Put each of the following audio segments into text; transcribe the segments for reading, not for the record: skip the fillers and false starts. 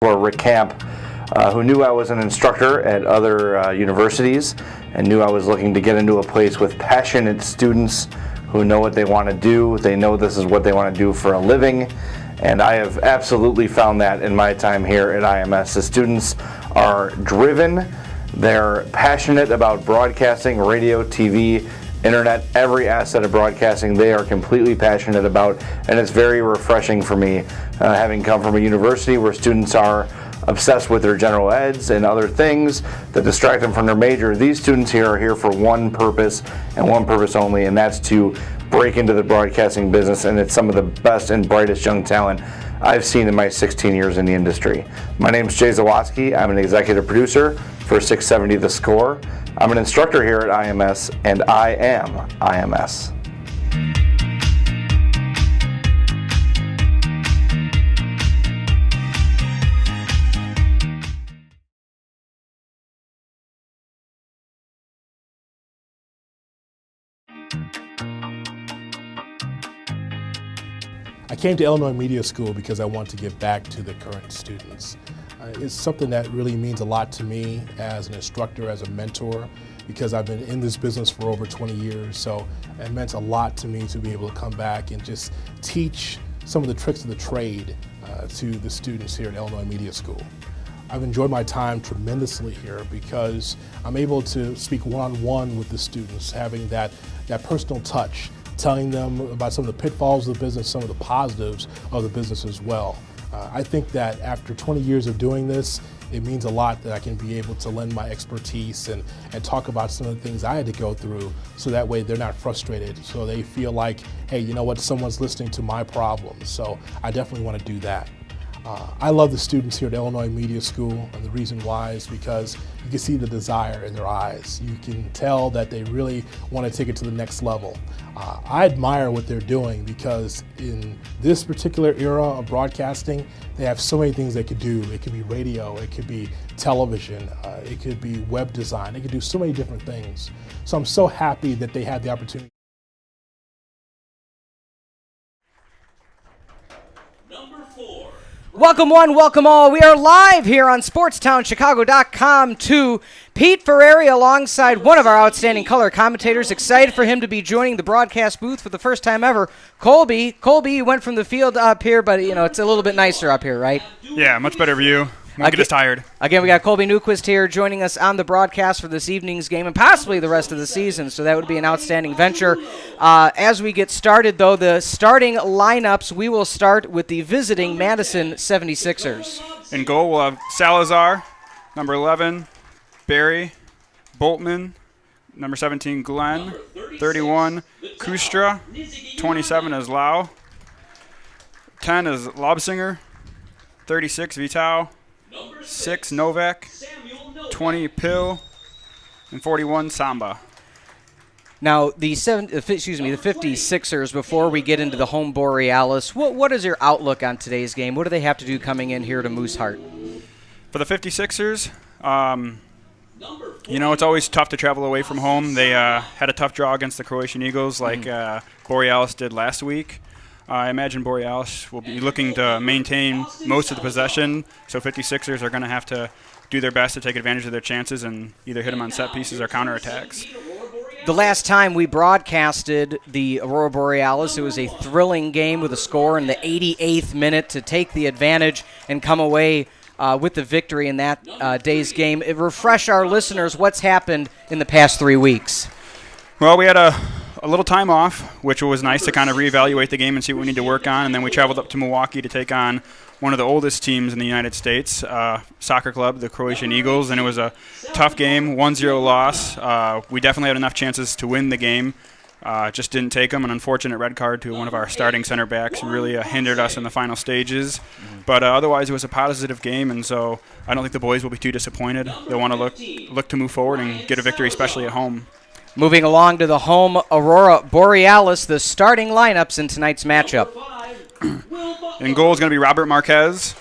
for Rick Camp, who knew I was an instructor at other universities and knew I was looking to get into a place with passionate students who know what they want to do. They know this is what they want to do for a living, and I have absolutely found that in my time here at IMS. The students are driven, they're passionate about broadcasting, radio, TV, internet, every asset of broadcasting they are completely passionate about, and it's very refreshing for me, having come from a university where students are obsessed with their general eds and other things that distract them from their major. These students here are here for one purpose and one purpose only, and that's to break into the broadcasting business, and it's some of the best and brightest young talent I've seen in my 16 years in the industry. My name is Jay Zawatsky. I'm an executive producer for 670 The Score. I'm an instructor here at IMS, and I am IMS. I came to Illinois Media School because I want to give back to the current students. It's something that really means a lot to me as an instructor, as a mentor, because I've been in this business for over 20 years, so it meant a lot to me to be able to come back and just teach some of the tricks of the trade to the students here at Illinois Media School. I've enjoyed my time tremendously here because I'm able to speak one-on-one with the students, having that personal touch, telling them about some of the pitfalls of the business, some of the positives of the business as well. I think that after 20 years of doing this, it means a lot that I can be able to lend my expertise and talk about some of the things I had to go through, so that way they're not frustrated, so they feel like, hey, you know what, someone's listening to my problems. So I definitely want to do that. I love the students here at Illinois Media School, and the reason why is because you can see the desire in their eyes. You can tell that they really want to take it to the next level. I admire what they're doing because in this particular era of broadcasting, they have so many things they could do. It could be radio, it could be television, it could be web design, they could do so many different things. So I'm so happy that they had the opportunity. Welcome one, welcome all. We are live here on SportsTownChicago.com to Pete Ferrari alongside one of our outstanding color commentators. Excited for him to be joining the broadcast booth for the first time ever. Colby, you went from the field up here, but you know it's a little bit nicer up here, right? Yeah, much better view. Won't get as tired. Again, we got Colby Newquist here joining us on the broadcast for this evening's game and possibly the rest of the season, so that would be an outstanding venture. As we get started, though, the starting lineups, we will start with the visiting Madison 76ers. In goal, we'll have Salazar, number 11, Barry, Boltman, number 17, Glenn, 31, Kustra, 27 is Lau, 10 is Lobsinger, 36, Vitao, 6, Novak, 20, Pill, and 41, Samba. Now, the 56ers, before we get into the home Borealis, what is your outlook on today's game? What do they have to do coming in here to Mooseheart? For the 56ers, you know, it's always tough to travel away from home. They had a tough draw against the Croatian Eagles like Borealis did last week. I imagine Borealis will be looking to maintain most of the possession, so 56ers are going to have to do their best to take advantage of their chances and either hit them on set pieces or counterattacks. The last time we broadcasted the Aurora Borealis, it was a thrilling game with a score in the 88th minute to take the advantage and come away with the victory in that day's game. Refresh our listeners what's happened in the past 3 weeks. Well, we had a little time off, which was nice to kind of reevaluate the game and see what we need to work on. And then we traveled up to Milwaukee to take on one of the oldest teams in the United States, soccer club, the Croatian Eagles. And it was a tough game, 1-0 loss. We definitely had enough chances to win the game. Just didn't take them. An unfortunate red card to one of our starting center backs really hindered us in the final stages. But otherwise, it was a positive game, and so I don't think the boys will be too disappointed. They'll want to look to move forward and get a victory, especially at home. Moving along to the home Aurora Borealis, the starting lineups in tonight's matchup. In goal is going to be Robert Marquez.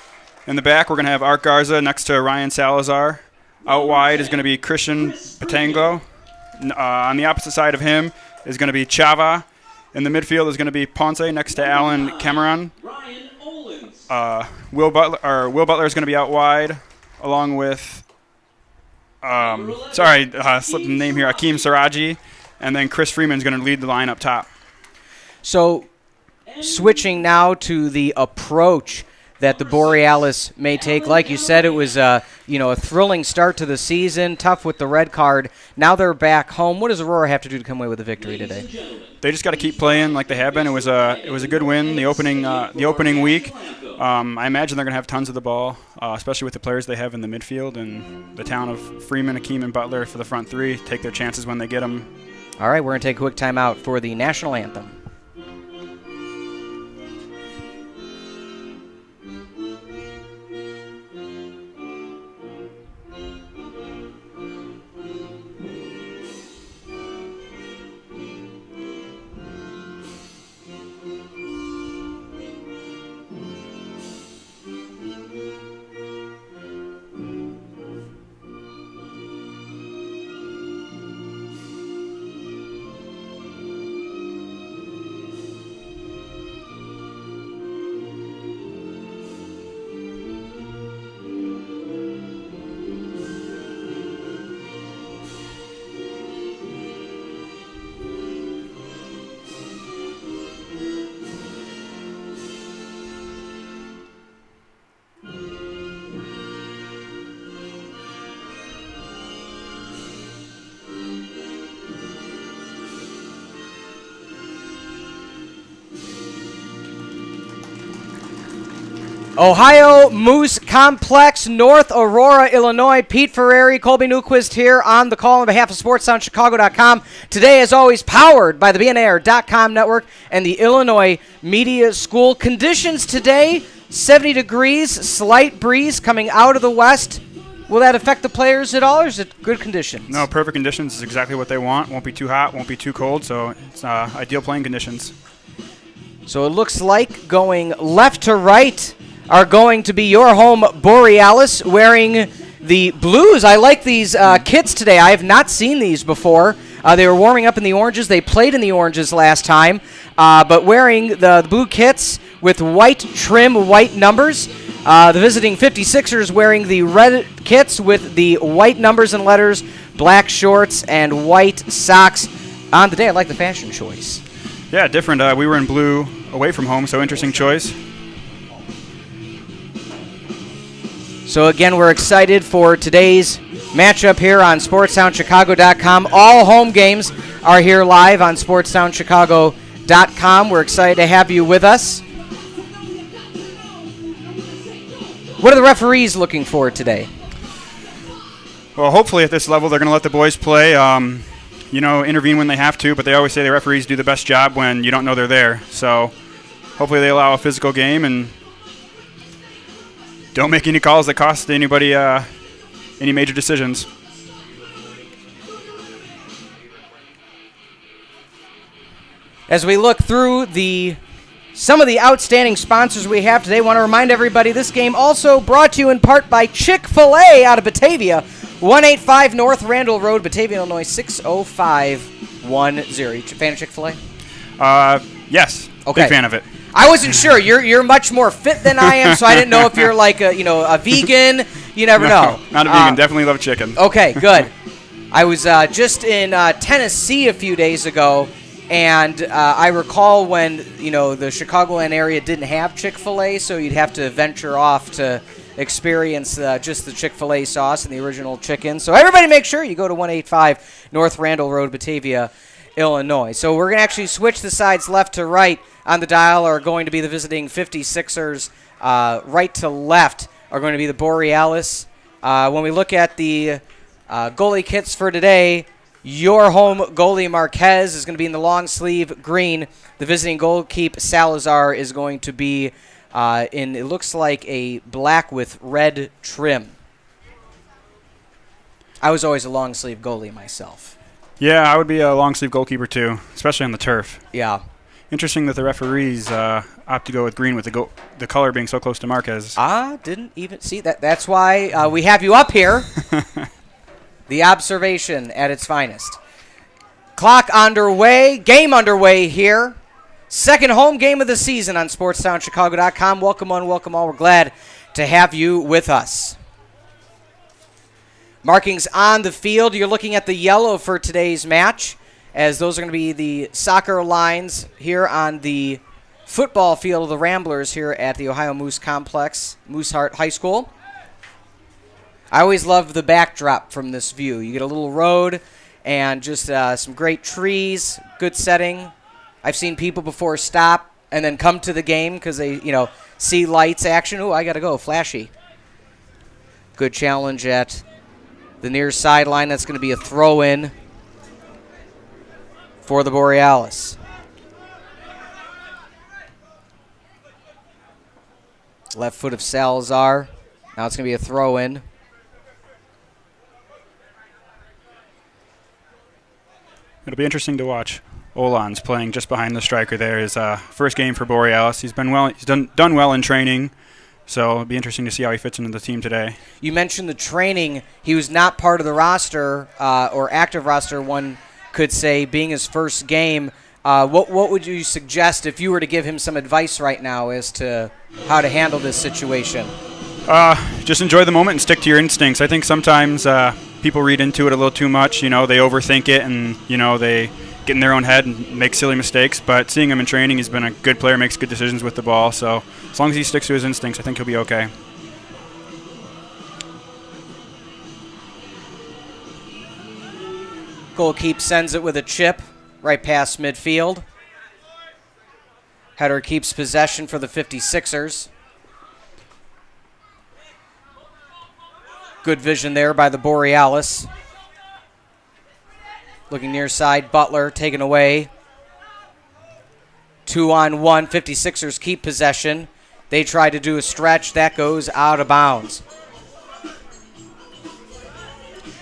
In the back, we're going to have Art Garza next to Ryan Salazar. Out wide is going to be Christian Patango. On the opposite side of him is going to be Chava. In the midfield is going to be Ponce next to Alan Cameron. Will Butler is going to be out wide, along with slipped the name here, Akeem Siraji, and then Chris Freeman's going to lead the line up top. So, switching now to the approach that the Borealis may take. Like you said, it was a thrilling start to the season, tough with the red card. Now they're back home. What does Aurora have to do to come away with a victory today? They just got to keep playing like they have been. It was a good win the opening week. I imagine they're going to have tons of the ball, especially with the players they have in the midfield, and the talent of Freeman, Akeem, and Butler for the front three. Take their chances when they get them. All right, we're going to take a quick timeout for the national anthem. Ohio Moose Complex, North Aurora, Illinois. Pete Ferreri, Colby Newquist here on the call on behalf of SportsSoundChicago.com. Today, as always, powered by the BNAir.com network and the Illinois Media School. Conditions today, 70 degrees, slight breeze coming out of the west. Will that affect the players at all, or is it good conditions? No, perfect conditions is exactly what they want. Won't be too hot, won't be too cold, so it's ideal playing conditions. So it looks like going left to right are going to be your home Borealis, wearing the blues. I like these kits today. I have not seen these before. They were warming up in the oranges. They played in the oranges last time, but wearing the blue kits with white trim, white numbers. The visiting 56ers wearing the red kits with the white numbers and letters, black shorts, and white socks. On the day, I like the fashion choice. Yeah, different. We were in blue away from home, so interesting choice. So again, we're excited for today's matchup here on SportsSoundChicago.com. All home games are here live on SportsSoundChicago.com. We're excited to have you with us. What are the referees looking for today? Well, hopefully at this level they're going to let the boys play, intervene when they have to, but they always say the referees do the best job when you don't know they're there. So hopefully they allow a physical game and don't make any calls that cost anybody any major decisions. As we look through some of the outstanding sponsors we have today, I want to remind everybody this game also brought to you in part by Chick-fil-A out of Batavia, 185 North Randall Road, Batavia, Illinois, 60510. You a fan of Chick-fil-A? Yes. Okay. Big fan of it. I wasn't sure. You're much more fit than I am, so I didn't know if you're like a vegan. You never know. Not a vegan. Definitely love chicken. Okay, good. I was just in Tennessee a few days ago, and I recall when the Chicagoland area didn't have Chick-fil-A, so you'd have to venture off to experience just the Chick-fil-A sauce and the original chicken. So everybody, make sure you go to 185 North Randall Road, Batavia, Illinois. So we're going to actually switch the sides left to right. On the dial are going to be the visiting 56ers. Right to left are going to be the Borealis. When we look at the goalie kits for today, your home goalie Marquez is going to be in the long sleeve green. The visiting goalkeeper Salazar is going to be in, it looks like, a black with red trim. I was always a long sleeve goalie myself. Yeah, I would be a long sleeve goalkeeper too, especially on the turf. Yeah. Interesting that the referees opt to go with green with the color being so close to Marquez. Didn't even see that. That's why we have you up here. The observation at its finest. Clock underway. Game underway here. Second home game of the season on SportsTownChicago.com. Welcome one, welcome all. We're glad to have you with us. Markings on the field. You're looking at the yellow for today's match, as those are going to be the soccer lines here on the football field of the Ramblers here at the Ohio Moose Complex, Mooseheart High School. I always love the backdrop from this view. You get a little road and just some great trees, good setting. I've seen people before stop and then come to the game because they, see lights, action. Ooh, I got to go, flashy. Good challenge at the near sideline. That's going to be a throw-in for the Borealis. Left foot of Salazar. Now it's going to be a throw-in. It'll be interesting to watch. Olan's playing just behind the striker there. His first game for Borealis. He's been well. He's done well in training, so it'll be interesting to see how he fits into the team today. You mentioned the training. He was not part of the roster or active roster, one could say, being his first game. What would you suggest if you were to give him some advice right now as to how to handle this situation? Just enjoy the moment and stick to your instincts. I think sometimes people read into it a little too much. They overthink it and, they get in their own head and make silly mistakes. But seeing him in training, he's been a good player, makes good decisions with the ball. So as long as he sticks to his instincts, I think he'll be okay. Goalkeeper sends it with a chip right past midfield. Header keeps possession for the 56ers. Good vision there by the Borealis. Looking near side, Butler taken away. 2-on-1, 56ers keep possession. They try to do a stretch. That goes out of bounds.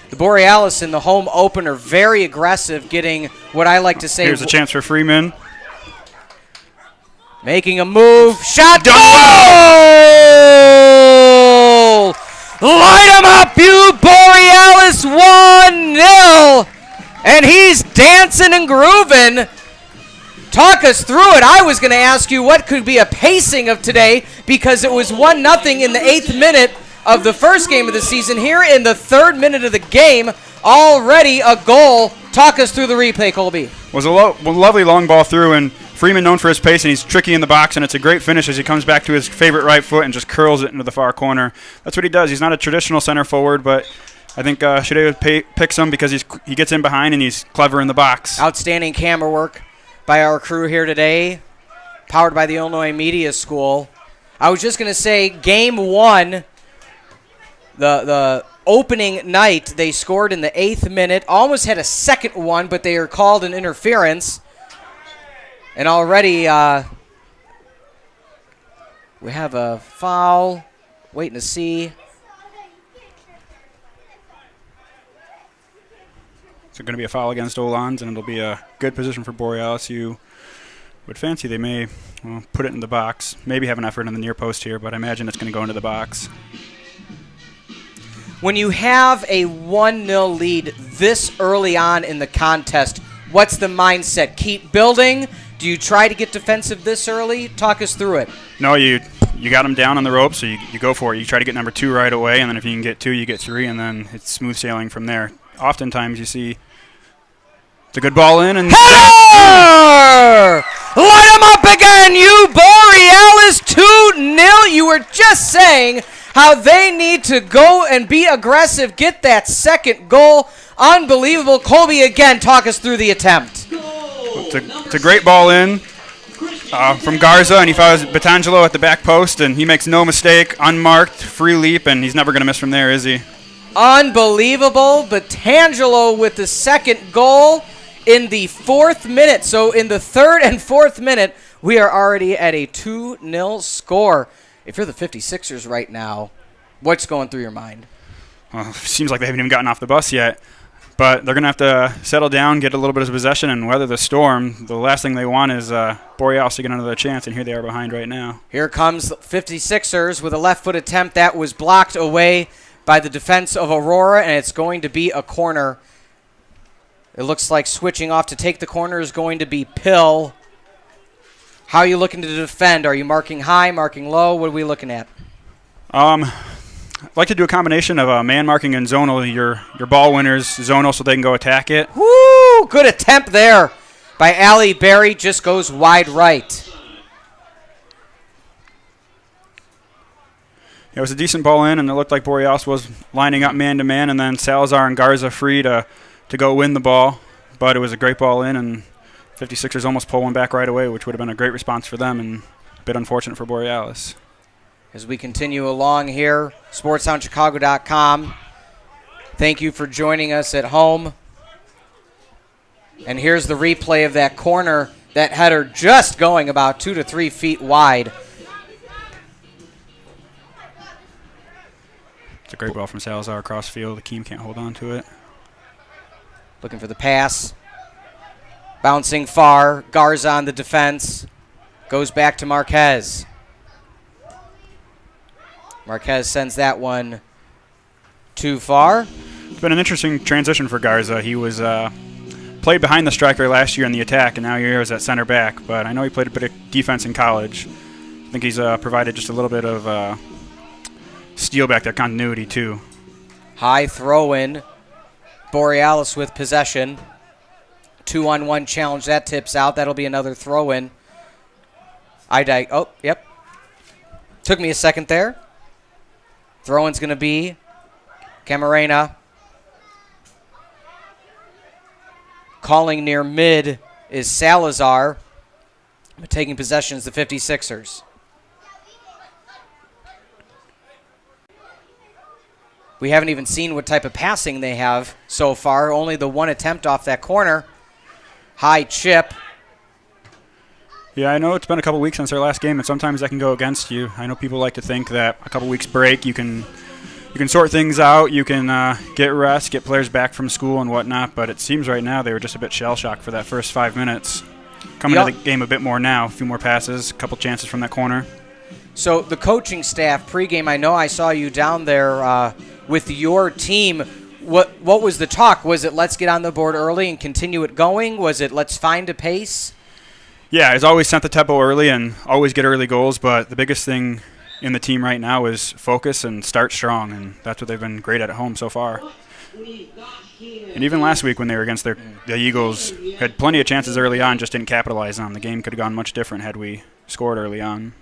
The Borealis in the home opener, very aggressive, getting what I like to say. Here's a chance for Freeman. Making a move. Shot. Goal! Light him up, you Borealis. 1-0. And he's dancing and grooving. Talk us through it. I was going to ask you what could be a pacing of today because it was 1-0 in the 8th minute of the first game of the season. Here in the 3rd minute of the game, already a goal. Talk us through the replay, Colby. Was a lovely long ball through, and Freeman known for his pace, and he's tricky in the box, and it's a great finish as he comes back to his favorite right foot and just curls it into the far corner. That's what he does. He's not a traditional center forward, but I think Shadeo picks him because he gets in behind and he's clever in the box. Outstanding camera work by our crew here today, powered by the Illinois Media School. I was just going to say, game 1, the opening night, they scored in the 8th minute, almost had a second one, but they are called an interference. And already we have a foul, waiting to see. It's going to be a foul against Olans, and it'll be a good position for Borealis. You would fancy they may put it in the box, maybe have an effort on the near post here, but I imagine it's going to go into the box. When you have a 1-0 lead this early on in the contest, what's the mindset? Keep building? Do you try to get defensive this early? Talk us through it. No, you got them down on the rope, so you go for it. You try to get number 2 right away, and then if you can get 2, you get 3, and then it's smooth sailing from there. Oftentimes you see it's a good ball in. And header! Light him up again, you Borealis. 2-0. You were just saying how they need to go and be aggressive, get that second goal. Unbelievable. Colby, again, talk us through the attempt. It's a great ball in from Garza, and he follows Batangelo at the back post, and he makes no mistake, unmarked, free leap, and he's never going to miss from there, is he? Unbelievable. Batangelo with the second goal in the 4th minute. So in the 3rd and 4th minute, we are already at a 2-0 score. If you're the 56ers right now, what's going through your mind? Seems like they haven't even gotten off the bus yet. But they're going to have to settle down, get a little bit of possession, and weather the storm. The last thing they want is Borealis to get another chance, and here they are behind right now. Here comes the 56ers with a left foot attempt that was blocked away by the defense of Aurora, and it's going to be a corner. It looks like switching off to take the corner is going to be Pill. How are you looking to defend? Are you marking high, marking low? What are we looking at? I'd like to do a combination of man marking and zonal. Your ball winners zonal so they can go attack it. Woo! Good attempt there by Allie Berry. Just goes wide right. It was a decent ball in, and it looked like Borealis was lining up man-to-man, and then Salazar and Garza free to go win the ball. But it was a great ball in, and 56ers almost pull one back right away, which would have been a great response for them and a bit unfortunate for Borealis. As we continue along here, sportsoundchicago.com. Thank you for joining us at home. And here's the replay of that corner, that header just going about 2 to 3 feet wide. It's a great ball from Salazar across field. Akeem can't hold on to it. Looking for the pass. Bouncing far. Garza on the defense. Goes back to Marquez. Marquez sends that one too far. It's been an interesting transition for Garza. He was played behind the striker last year in the attack, and now here is at center back. But I know he played a bit of defense in college. I think he's provided just a little bit of steal back, that continuity too. High throw-in. Borealis with possession. 2-on-1 challenge. That tips out. That'll be another throw-in. Oh, yep. Took me a second there. Throw-in's going to be Camarena. Calling near mid is Salazar. But taking possession is the 56ers. We haven't even seen what type of passing they have so far. Only the one attempt off that corner. High chip. Yeah, I know it's been a couple weeks since our last game, and sometimes that can go against you. I know people like to think that a couple weeks break, you can sort things out, you can get rest, get players back from school and whatnot, but it seems right now they were just a bit shell-shocked for that first 5 minutes. Coming to the game a bit more now, a few more passes, a couple chances from that corner. So the coaching staff pregame, I know I saw you down there with your team. What was the talk? Was it let's get on the board early and continue it going? Was it let's find a pace? Yeah, it's always set the tempo early and always get early goals, but the biggest thing in the team right now is focus and start strong, and that's what they've been great at home so far. And even last week when they were against the Eagles, had plenty of chances early on, just didn't capitalize on. The game could have gone much different had we scored early on.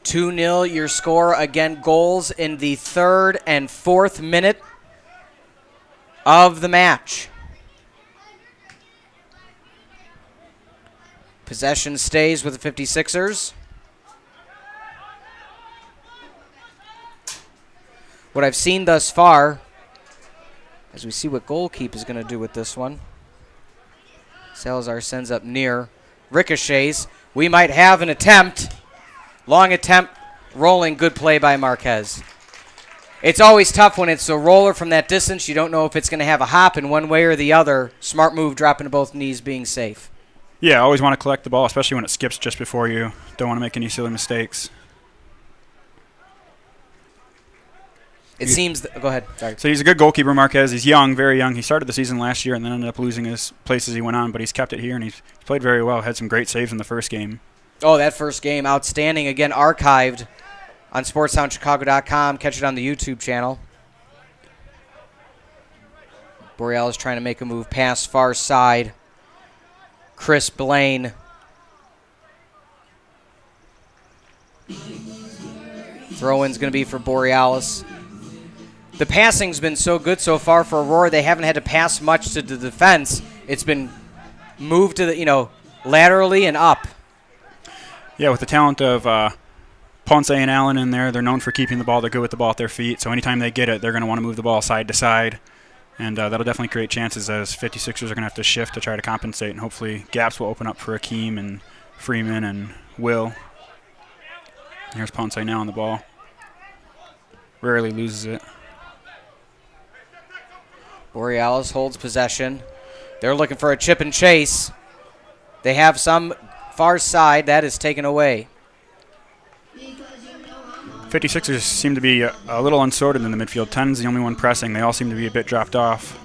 2-0 your score. Again, goals in the 3rd and 4th minute of the match. Possession stays with the 56ers. What I've seen thus far, as we see what goalkeeper is going to do with this one. Salazar sends up near. Ricochets. We might have an attempt. Long attempt. Rolling. Good play by Marquez. It's always tough when it's a roller from that distance. You don't know if it's going to have a hop in one way or the other. Smart move, dropping to both knees, being safe. Yeah, always want to collect the ball, especially when it skips just before you. Don't want to make any silly mistakes. It seems go ahead. Sorry. So he's a good goalkeeper, Marquez. He's young, very young. He started the season last year and then ended up losing his place as he went on, but he's kept it here, and he's played very well. Had some great saves in the first game. Oh, that first game, outstanding. Again, archived on sportsoundchicago.com. Catch it on the YouTube channel. Borealis trying to make a move past far side. Chris Blaine. Throw-in's going to be for Borealis. The passing's been so good so far for Aurora. They haven't had to pass much to the defense. It's been moved to the, laterally and up. Yeah, with the talent of Ponce and Allen in there, they're known for keeping the ball. They're good with the ball at their feet. So anytime they get it, they're going to want to move the ball side to side. And that'll definitely create chances as 56ers are going to have to shift to try to compensate. And hopefully gaps will open up for Akeem and Freeman and Will. Here's Ponce now on the ball. Rarely loses it. Borealis holds possession. They're looking for a chip and chase. They have some far side. That is taken away. 56ers seem to be a little unsorted in the midfield. 10's the only one pressing. They all seem to be a bit dropped off.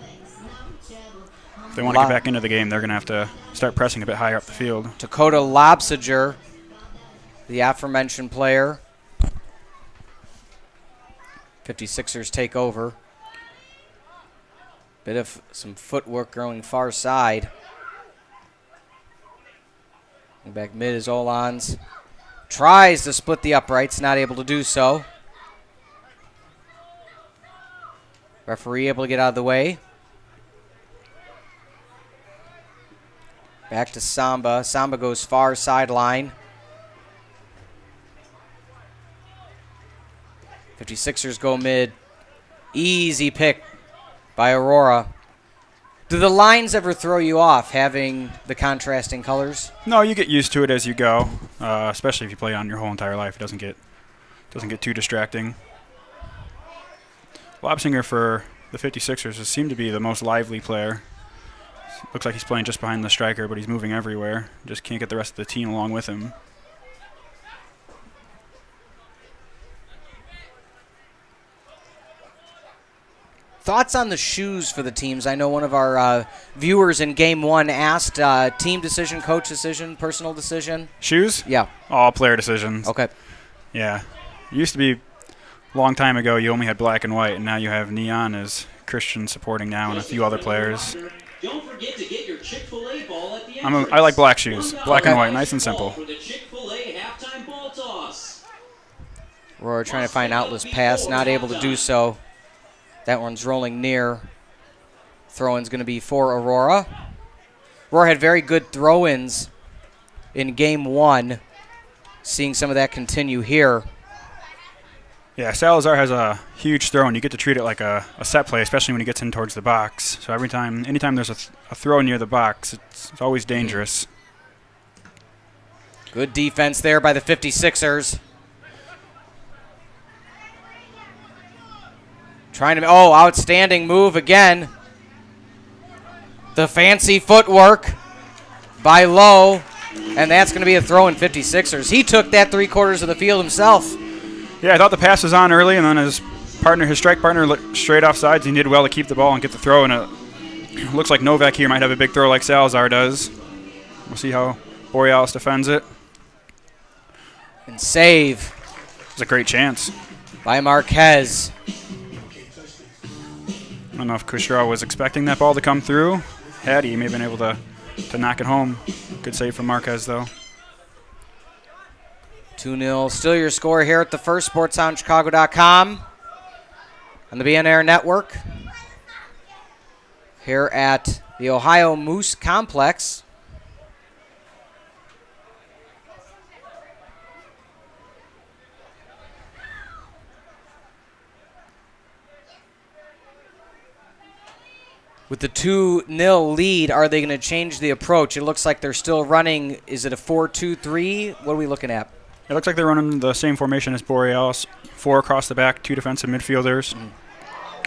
If they want to get back into the game, they're going to have to start pressing a bit higher up the field. Dakota Lobsiger, the aforementioned player. 56ers take over. Bit of some footwork going far side. Back mid is Olans. Tries to split the uprights, not able to do so. Referee able to get out of the way. Back to Samba. Samba goes far sideline. 56ers go mid. Easy pick by Aurora. Do the lines ever throw you off, having the contrasting colors? No, you get used to it as you go, especially if you play on your whole entire life. It doesn't get too distracting. Lobsinger for the 56ers seemed to be the most lively player. Looks like he's playing just behind the striker, but he's moving everywhere. Just can't get the rest of the team along with him. Thoughts on the shoes for the teams? I know one of our viewers in Game 1 asked team decision, coach decision, personal decision. Shoes? Yeah. All player decisions. Okay. Yeah. It used to be a long time ago you only had black and white, and now you have neon as Christian supporting now and a few other players. Don't forget to get your Chick-fil-A ball at the I like black shoes. Black and white, nice and simple. For the Chick-fil-A halftime ball toss. Aurora trying to find outless pass, not able to do so. That one's rolling near. Throw-in's going to be for Aurora. Aurora had very good throw-ins in Game 1. Seeing some of that continue here. Yeah, Salazar has a huge throw, and you get to treat it like a set play, especially when he gets in towards the box. So anytime there's a throw near the box, it's always dangerous. Good defense there by the 56ers. Outstanding move again. The fancy footwork by Lowe, and that's going to be a throw in 56ers. He took that 3/4 of the field himself. Yeah, I thought the pass was on early, and then his strike partner, looked straight off sides. He did well to keep the ball and get the throw, and it looks like Novak here might have a big throw like Salazar does. We'll see how Borealis defends it. And save. It's a great chance. By Marquez. I don't know if Kushra was expecting that ball to come through. Had he may have been able to knock it home. Good save from Marquez, though. 2-0. Still your score here at the First, SportsOnChicago.com. On the BNR Network. Here at the Ohio Moose Complex. With the 2-0 lead, are they going to change the approach? It looks like they're still running. Is it a 4-2-3? What are we looking at? It looks like they're running the same formation as Borealis. 4 across the back, 2 defensive midfielders,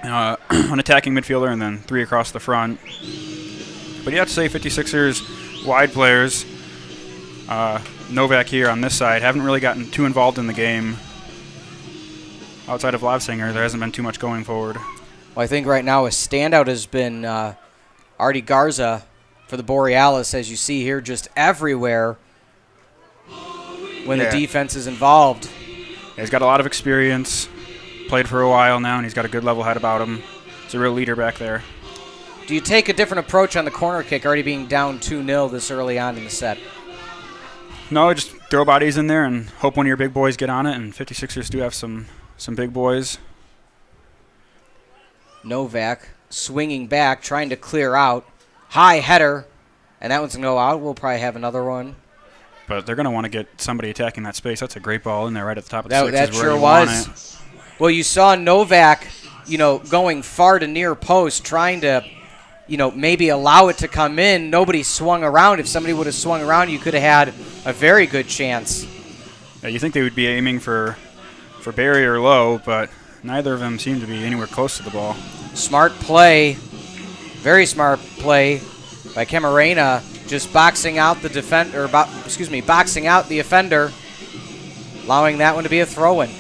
an attacking midfielder, and then 3 across the front. But you have to say 56ers wide players, Novak here on this side, haven't really gotten too involved in the game. Outside of Lobsinger, there hasn't been too much going forward. Well, I think right now a standout has been Artie Garza for the Borealis, as you see here, just everywhere when the defense is involved. Yeah, he's got a lot of experience, played for a while now, and he's got a good level head about him. He's a real leader back there. Do you take a different approach on the corner kick, already being down 2-0 this early on in the set? No, just throw bodies in there and hope one of your big boys get on it, and 56ers do have some big boys. Novak swinging back, trying to clear out. High header, and that one's going to go out. We'll probably have another one. But they're going to want to get somebody attacking that space. That's a great ball in there right at the top of the sixes. That sure was. Well, you saw Novak, going far to near post, trying to, maybe allow it to come in. Nobody swung around. If somebody would have swung around, you could have had a very good chance. Yeah, you think they would be aiming for Barry or Lowe, but neither of them seem to be anywhere close to the ball. Smart play, very smart play by Camarena, just boxing out the boxing out the offender, allowing that one to be a throw-in.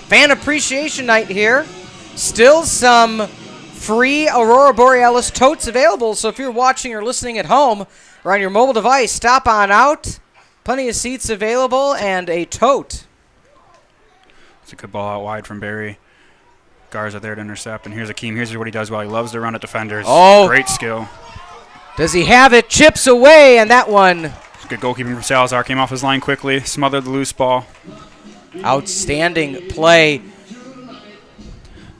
Fan appreciation night here. Still some free Aurora Borealis totes available. So if you're watching or listening at home or on your mobile device, stop on out. Plenty of seats available and a tote. It's a good ball out wide from Barry. Garza there to intercept, and here's Akeem. Here's what he does well. He loves to run at defenders. Oh. Great skill. Does he have it? Chips away, and that one. Good goalkeeping from Salazar. Came off his line quickly, smothered the loose ball. Outstanding play.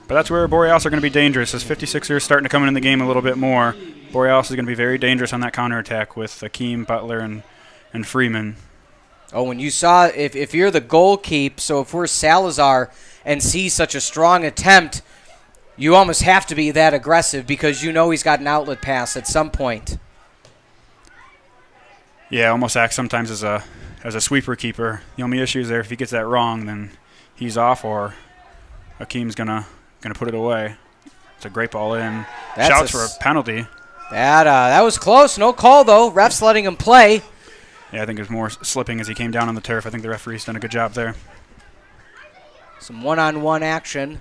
But that's where Borealis are going to be dangerous. As 56ers starting to come in the game a little bit more, Borealis is going to be very dangerous on that counterattack with Akeem, Butler, and Freeman. Oh, when you saw, if you're the goalkeeper, so if we're Salazar and see such a strong attempt, you almost have to be that aggressive because you know he's got an outlet pass at some point. Yeah, almost acts sometimes as a sweeper keeper. The only issue is there if he gets that wrong, then he's off, or Akeem's gonna put it away. It's a great ball in. Shouts for a penalty. That was close. No call though. Ref's letting him play. Yeah, I think it was more slipping as he came down on the turf. I think the referee's done a good job there. Some one-on-one action,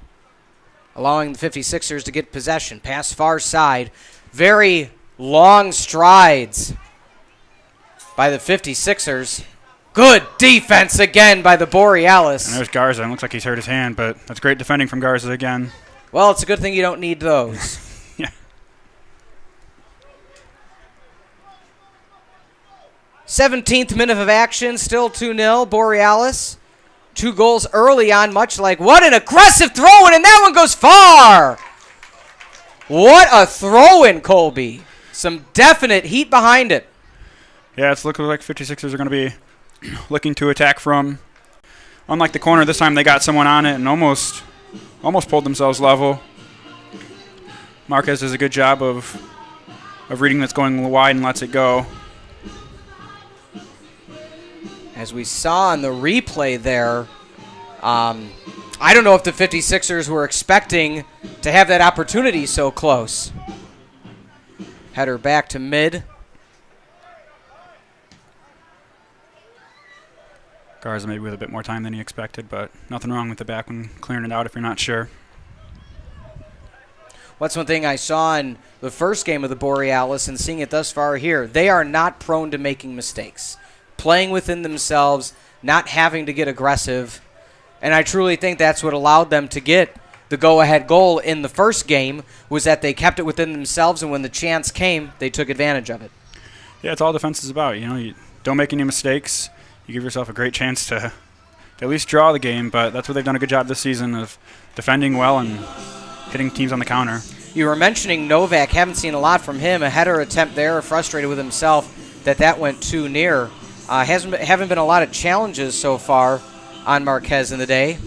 allowing the 56ers to get possession. Pass far side. Very long strides by the 56ers. Good defense again by the Borealis. And there's Garza. It looks like he's hurt his hand, but that's great defending from Garza again. Well, it's a good thing you don't need those. Yeah. 17th minute of action, still 2-0, Borealis. 2 goals early on, much like, what an aggressive throw-in, and that one goes far. What a throw-in, Colby. Some definite heat behind it. Yeah, it's looking like 56ers are going to be looking to attack from. Unlike the corner, this time they got someone on it and almost pulled themselves level. Marquez does a good job of reading that's going wide and lets it go. As we saw on the replay there, I don't know if the 56ers were expecting to have that opportunity so close. Header back to mid. Garza maybe with a bit more time than he expected, but nothing wrong with the back when clearing it out if you're not sure. What's one thing I saw in the first game of the Borealis and seeing it thus far here? They are not prone to making mistakes. Playing within themselves, not having to get aggressive. And I truly think that's what allowed them to get the go-ahead goal in the first game, was that they kept it within themselves, and when the chance came, they took advantage of it. Yeah, it's all defense is about. You don't make any mistakes. You give yourself a great chance to at least draw the game, but that's what they've done a good job this season of defending well and hitting teams on the counter. You were mentioning Novak. Haven't seen a lot from him. A header attempt there, frustrated with himself that went too near. Haven't been a lot of challenges so far on Marquez in the day.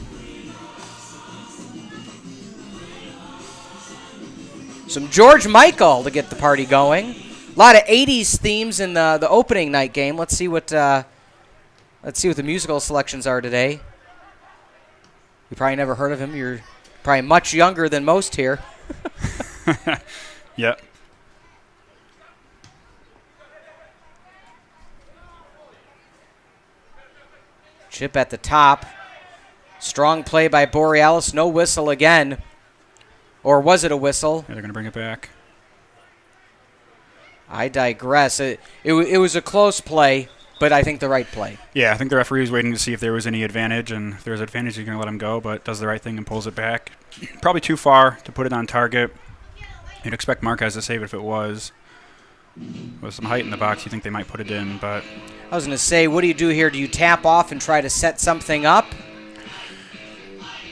Some George Michael to get the party going. A lot of 80s themes in the opening night game. Let's see what the musical selections are today. You probably never heard of him. You're probably much younger than most here. Yep. Chip at the top. Strong play by Borealis. No whistle again. Or was it a whistle? Yeah, they're going to bring it back. I digress. It was a close play, but I think the right play. Yeah, I think the referee was waiting to see if there was any advantage, and if there was advantage, he's going to let him go, but does the right thing and pulls it back. Probably too far to put it on target. You'd expect Marquez to save it if it was. With some height in the box, you think they might put it in, but... I was going to say, what do you do here? Do you tap off and try to set something up?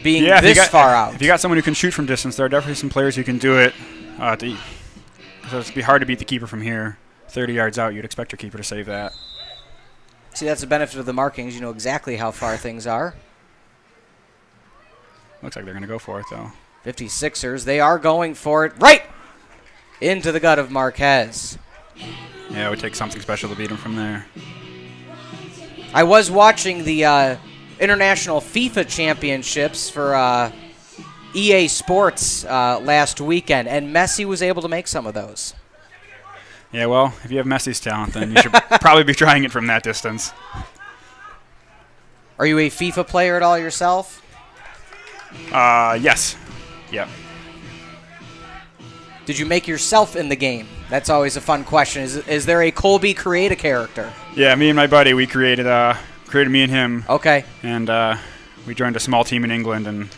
Being this far out. If you got someone who can shoot from distance, there are definitely some players who can do it. So it's be hard to beat the keeper from here. 30 yards out, you'd expect your keeper to save that. See, that's the benefit of the markings. You know exactly how far things are. Looks like they're going to go for it, though. 56ers, they are going for it right into the gut of Marquez. Yeah, it would take something special to beat him from there. I was watching the International FIFA Championships for EA Sports last weekend, and Messi was able to make some of those. Yeah, well, if you have Messi's talent, then you should probably be trying it from that distance. Are you a FIFA player at all yourself? Yes. Yep. Did you make yourself in the game? That's always a fun question. Is there a Colby create a character? Yeah, me and my buddy, we created me and him. Okay. And we joined a small team in England and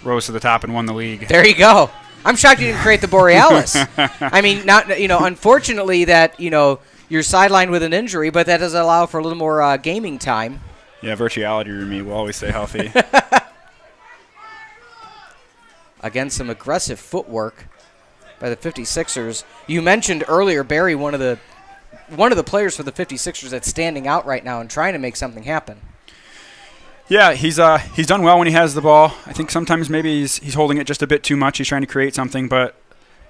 rose to the top and won the league. There you go. I'm shocked you didn't create the Borealis. I mean, unfortunately that, you're sidelined with an injury, but that does allow for a little more gaming time. Yeah, virtuality or me will always stay healthy. Again, some aggressive footwork by the 56ers. You mentioned earlier, Barry, one of the players for the 56ers that's standing out right now and trying to make something happen. Yeah, he's done well when he has the ball. I think sometimes maybe he's holding it just a bit too much. He's trying to create something, but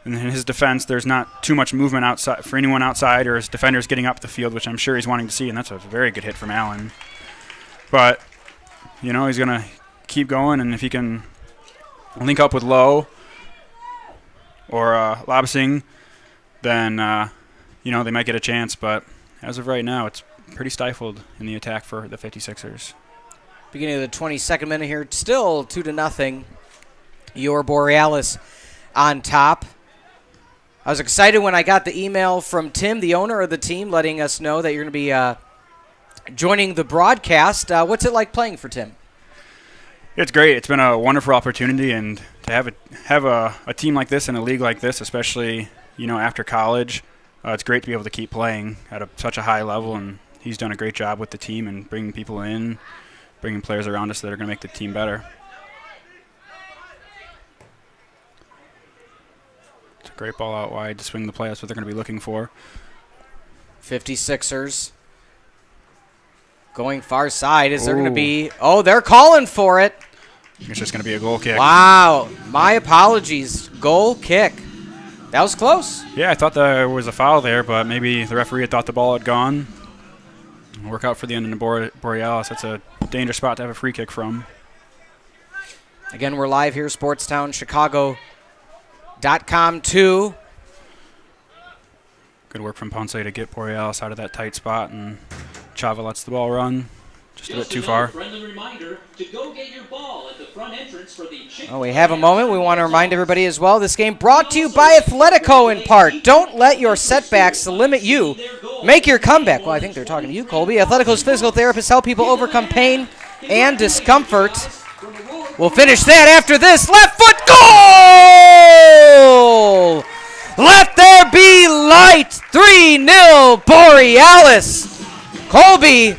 in his defense, there's not too much movement outside for anyone outside or his defenders getting up the field, which I'm sure he's wanting to see, and that's a very good hit from Allen. But, he's going to keep going, and if he can link up with Lowe or Lobsing, then, they might get a chance. But as of right now, it's pretty stifled in the attack for the 56ers. Beginning of the 22nd minute here, still 2-0. Your Borealis on top. I was excited when I got the email from Tim, the owner of the team, letting us know that you're going to be joining the broadcast. What's it like playing for Tim? It's great. It's been a wonderful opportunity, and to have a team like this and a league like this, especially after college, it's great to be able to keep playing at such a high level. And he's done a great job with the team and bringing people in, bringing players around us that are going to make the team better. It's a great ball out wide to swing the play. That's what they're going to be looking for. 56ers going far side. Is there going to be... Oh, they're calling for it. It's just going to be a goal kick. Wow. My apologies. Goal kick. That was close. Yeah, I thought there was a foul there, but maybe the referee had thought the ball had gone. Work out for the end of the Borealis. That's a dangerous spot to have a free kick from. Again, we're live here, SportsTownChicago.com too. Good work from Ponce to get Borealis out of that tight spot, and Chava lets the ball run just a bit too far. Oh, we have a moment. We want to remind everybody as well, this game brought to you by Athletico in part. Don't let your setbacks limit you. Make your comeback. Well, I think they're talking to you, Colby. Athletico's physical therapists help people overcome pain and discomfort. We'll finish that after this. Left foot goal! Let there be light. 3-0 Borealis. Colby,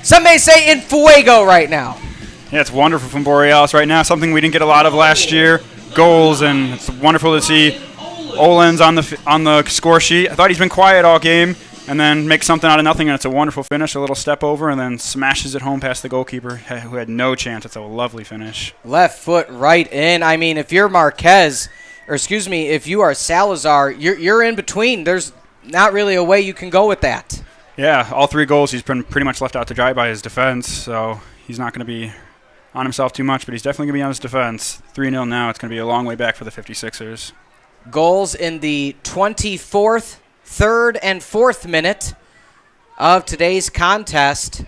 some may say in fuego right now. Yeah, it's wonderful from Borealis right now. Something we didn't get a lot of last year. Goals, and it's wonderful to see Olen's on the score sheet. I thought he's been quiet all game, and then makes something out of nothing, and it's a wonderful finish. A little step over, and then smashes it home past the goalkeeper, who had no chance. It's a lovely finish. Left foot right in. I mean, if you're if you are Salazar, you're in between. There's not really a way you can go with that. Yeah, all three goals he's been pretty much left out to dry by his defense, so he's not going to be on himself too much, but he's definitely going to be on his defense. 3-0 now. It's going to be a long way back for the 56ers. Goals in the 24th, 3rd, and 4th minute of today's contest.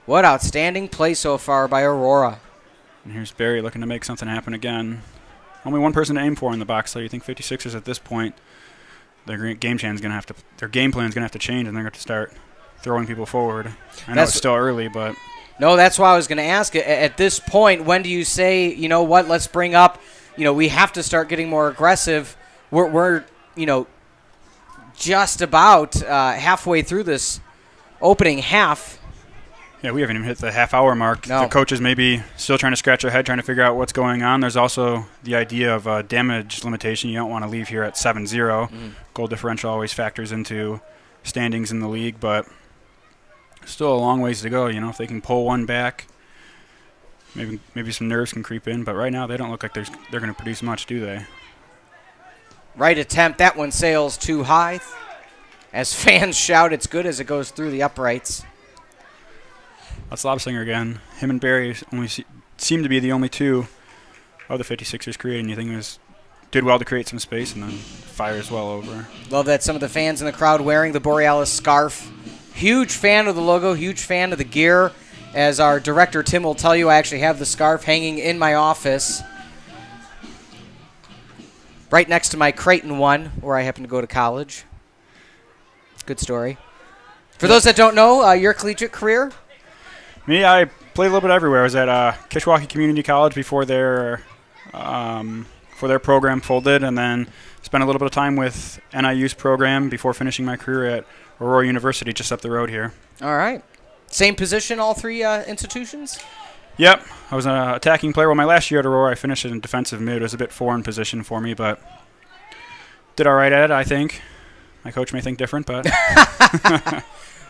What outstanding play so far by Aurora. And here's Barry looking to make something happen again. Only one person to aim for in the box, so you think 56ers at this point, their game plan's going to have to change, and they're going to start throwing people forward. I know it's still early, but... No, that's why I was going to ask. At this point, when do you say, you know what, let's bring up, we have to start getting more aggressive. We're just about halfway through this opening half. Yeah, we haven't even hit the half-hour mark. No. The coaches may be still trying to scratch their head, trying to figure out what's going on. There's also the idea of a damage limitation. You don't want to leave here at 7-0. Goal differential always factors into standings in the league, but still a long ways to go. If they can pull one back, maybe some nerves can creep in. But right now, they don't look like they're going to produce much, do they? Right attempt. That one sails too high. As fans shout, it's good as it goes through the uprights. That's Lobsinger again. Him and Barry seem to be the only two of the 56ers creating anything. Did well to create some space and then fires well over. Love that some of the fans in the crowd wearing the Borealis scarf. Huge fan of the logo, huge fan of the gear. As our director Tim will tell you, I actually have the scarf hanging in my office. right next to my Creighton one, where I happen to go to college. Good story. For those that don't know, your collegiate career? Me, I played a little bit everywhere. I was at Kishwaukee Community College before their program folded, and then spent a little bit of time with NIU's program before finishing my career at Aurora University just up the road here. All right. Same position, all three institutions? Yep. I was an attacking player. Well, my last year at Aurora, I finished in defensive mid. It was a bit foreign position for me, but did all right at it, I think. My coach may think different, but...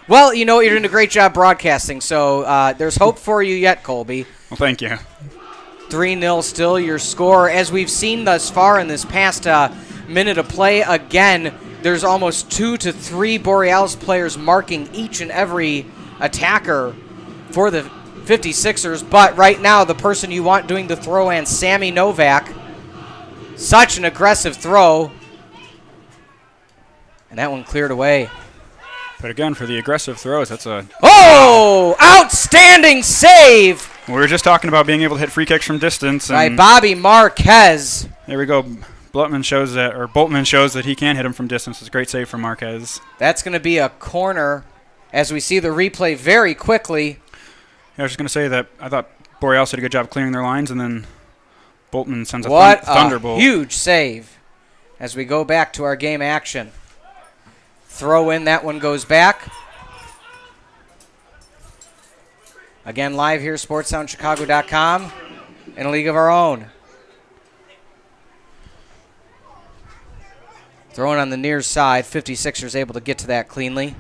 Well, you know, you're doing a great job broadcasting, so there's hope for you yet, Colby. Well, thank you. 3-0 still your score. As we've seen thus far in this past minute of play, again, there's almost 2 to 3 Borealis players marking each and every attacker for the 56ers. But right now, the person you want doing the throw and Sammy Novak. Such an aggressive throw. And that one cleared away. But again, for the aggressive throws, that's a... Oh! Outstanding save! We were just talking about being able to hit free kicks from distance. By Bobby Marquez. There we go. Boltman shows that he can hit him from distance. It's a great save from Marquez. That's going to be a corner as we see the replay very quickly. Yeah, I was just going to say that I thought Borealis did a good job clearing their lines, and then Boltman sends a thunderbolt. What a huge save as we go back to our game action. Throw in, that one goes back. Again, live here, sportsoundchicago.com, in a league of our own. Throwing on the near side, 56ers able to get to that cleanly.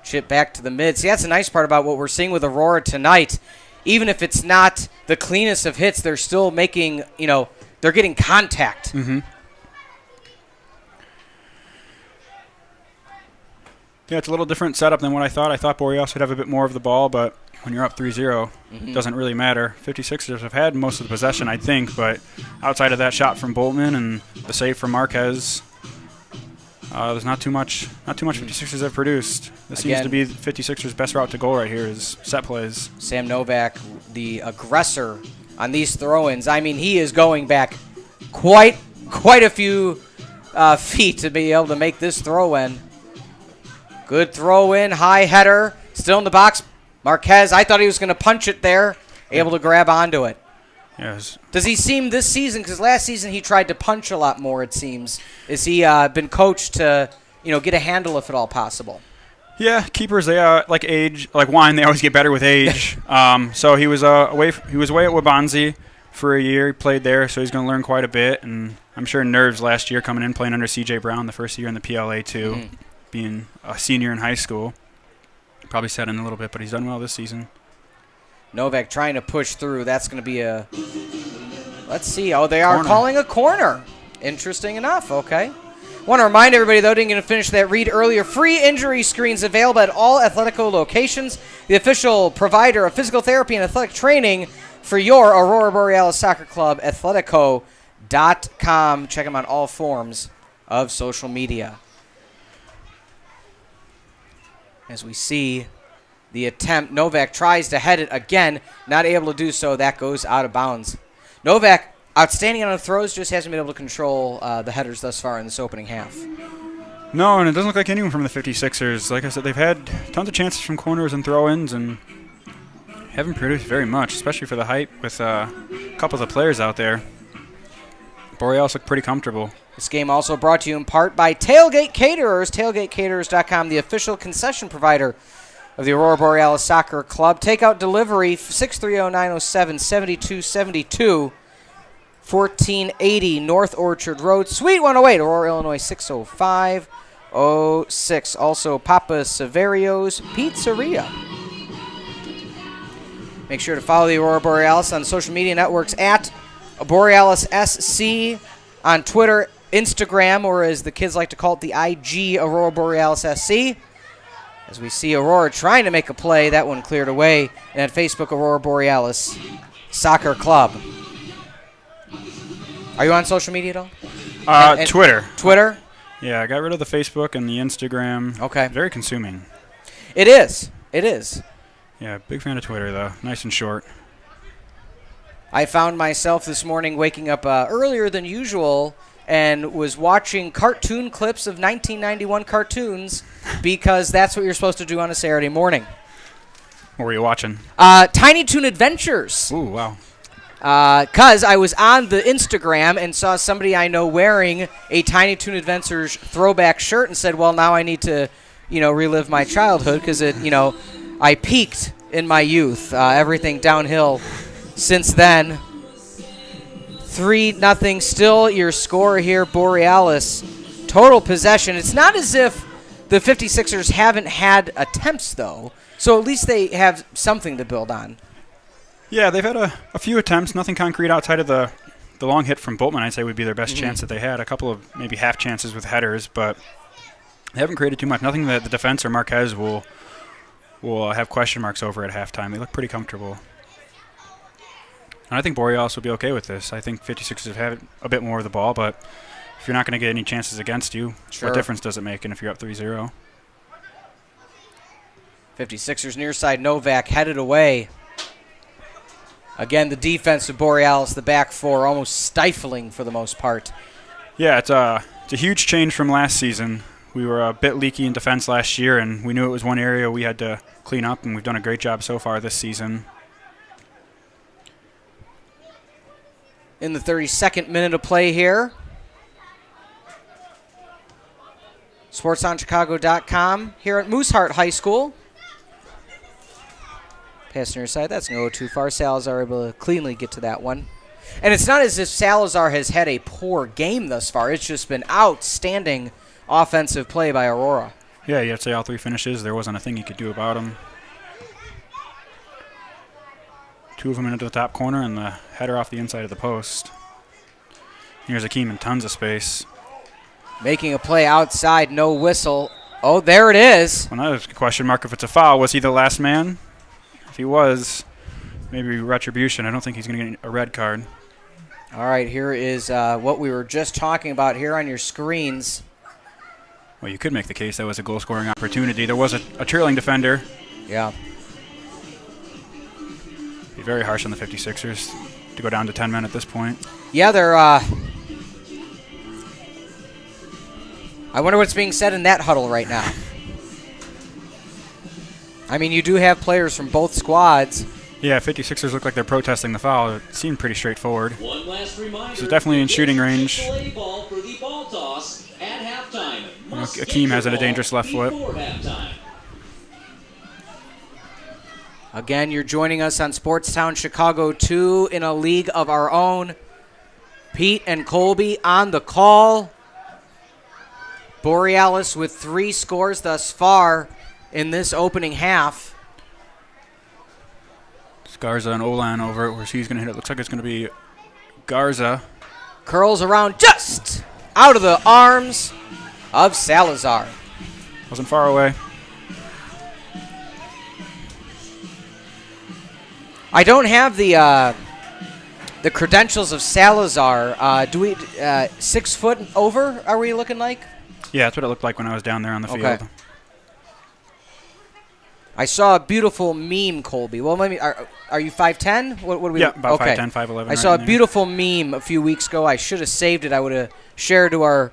Chip back to the mid. See, that's the nice part about what we're seeing with Aurora tonight. Even if it's not the cleanest of hits, they're still making, they're getting contact. Mm-hmm. Yeah, it's a little different setup than what I thought. I thought Borealis would have a bit more of the ball, but when you're up 3-0, it doesn't really matter. 56ers have had most of the possession, I think, but outside of that shot from Boltman and the save from Marquez, there's not too much 56ers have produced. This seems to be 56ers' best route to goal right here is set plays. Sam Novak, the aggressor on these throw-ins. I mean, he is going back quite a few feet to be able to make this throw-in. Good throw-in, high header, still in the box. Marquez, I thought he was going to punch it there, able to grab onto it. Yes. Does he seem this season, because last season he tried to punch a lot more, it seems. Is he been coached to, get a handle if at all possible? Yeah, keepers, they like age, like wine, they always get better with age. So he was away at Wabanzi for a year. He played there, so he's going to learn quite a bit. And I'm sure nerves last year coming in, playing under C.J. Brown the first year in the PLA too, being a senior in high school. Probably set in a little bit, but he's done well this season. Novak trying to push through. That's going to be a... Let's see. Oh, they are calling a corner. Interesting enough. Okay. Want to remind everybody, though, didn't get to finish that read earlier. Free injury screens available at all Athletico locations. The official provider of physical therapy and athletic training for your Aurora Borealis Soccer Club, Athletico.com. Check them on all forms of social media. As we see the attempt, Novak tries to head it again, not able to do so. That goes out of bounds. Novak, outstanding on the throws, just hasn't been able to control the headers thus far in this opening half. No, and it doesn't look like anyone from the 56ers. Like I said, they've had tons of chances from corners and throw-ins and haven't produced very much, especially for the height with a couple of the players out there. Borealis look pretty comfortable. This game also brought to you in part by Tailgate Caterers, tailgatecaterers.com, the official concession provider of the Aurora Borealis Soccer Club. Takeout delivery, 630-907-7272, 1480 North Orchard Road, Suite 108, Aurora, Illinois, 60506. Also, Papa Severio's Pizzeria. Make sure to follow the Aurora Borealis on social media networks at Borealis SC on Twitter, Instagram, or as the kids like to call it, the IG, Aurora Borealis SC. As we see Aurora trying to make a play, that one cleared away. And at Facebook, Aurora Borealis Soccer Club. Are you on social media at all? Twitter. Twitter? Yeah, I got rid of the Facebook and the Instagram. Okay. Very consuming. It is. It is. Yeah, big fan of Twitter, though. Nice and short. I found myself this morning waking up earlier than usual and was watching cartoon clips of 1991 cartoons because that's what you're supposed to do on a Saturday morning. What were you watching? Tiny Toon Adventures. Ooh, wow. Because I was on the Instagram and saw somebody I know wearing a Tiny Toon Adventures throwback shirt and said, well, now I need to, relive my childhood because I peaked in my youth. Everything downhill since then. 3-0 still your score here, Borealis. Total possession. It's not as if the 56ers haven't had attempts, though, so at least they have something to build on. Yeah, they've had a few attempts, nothing concrete outside of the long hit from Boltman, I'd say would be their best chance that they had. A couple of maybe half chances with headers, but they haven't created too much. Nothing that the defense or Marquez will have question marks over at halftime. They look pretty comfortable. And I think Borealis will be okay with this. I think 56ers have had a bit more of the ball, but if you're not going to get any chances against you, what difference does it make? And if you're up 3-0? 56ers near side, Novak headed away. Again, the defense of Borealis, the back four, almost stifling for the most part. Yeah, it's a huge change from last season. We were a bit leaky in defense last year, and we knew it was one area we had to clean up, and we've done a great job so far this season. In the 32nd minute of play here. SportsOnChicago.com here at Mooseheart High School. Pass near side. That's going to go too far. Salazar able to cleanly get to that one. And it's not as if Salazar has had a poor game thus far. It's just been outstanding offensive play by Aurora. Yeah, you have to say all three finishes. There wasn't a thing you could do about them. Two of them into the top corner and the header off the inside of the post. Here's Akeem in tons of space. Making a play outside, no whistle. Oh, there it is. Well, now there's a question mark if it's a foul. Was he the last man? If he was, maybe retribution. I don't think he's going to get a red card. All right, here is what we were just talking about here on your screens. Well, you could make the case that was a goal-scoring opportunity. There was a trailing defender. Yeah. Be very harsh on the 56ers to go down to 10 men at this point. Yeah, they're... I wonder what's being said in that huddle right now. I mean, you do have players from both squads. Yeah, 56ers look like they're protesting the foul. It seemed pretty straightforward. One last reminder, so definitely in shooting range. Chick-fil-A ball for the ball toss at halftime. Akeem has it a dangerous left foot. Again, you're joining us on Sportstown Chicago 2 in a league of our own. Pete and Colby on the call. Borealis with 3 scores thus far in this opening half. It's Garza and Olan over it. Where he's going to hit it. Looks like it's going to be Garza. Curls around just out of the arms of Salazar. Wasn't far away. I don't have the credentials of Salazar. Do we 6 foot over? Are we looking like? Yeah, that's what it looked like when I was down there on the field. I saw a beautiful meme, Colby. Well, let me. Are you 5'10"? What do we? Yeah, about 5'10", 5'11". I saw a beautiful meme a few weeks ago. I should have saved it. I would have shared to our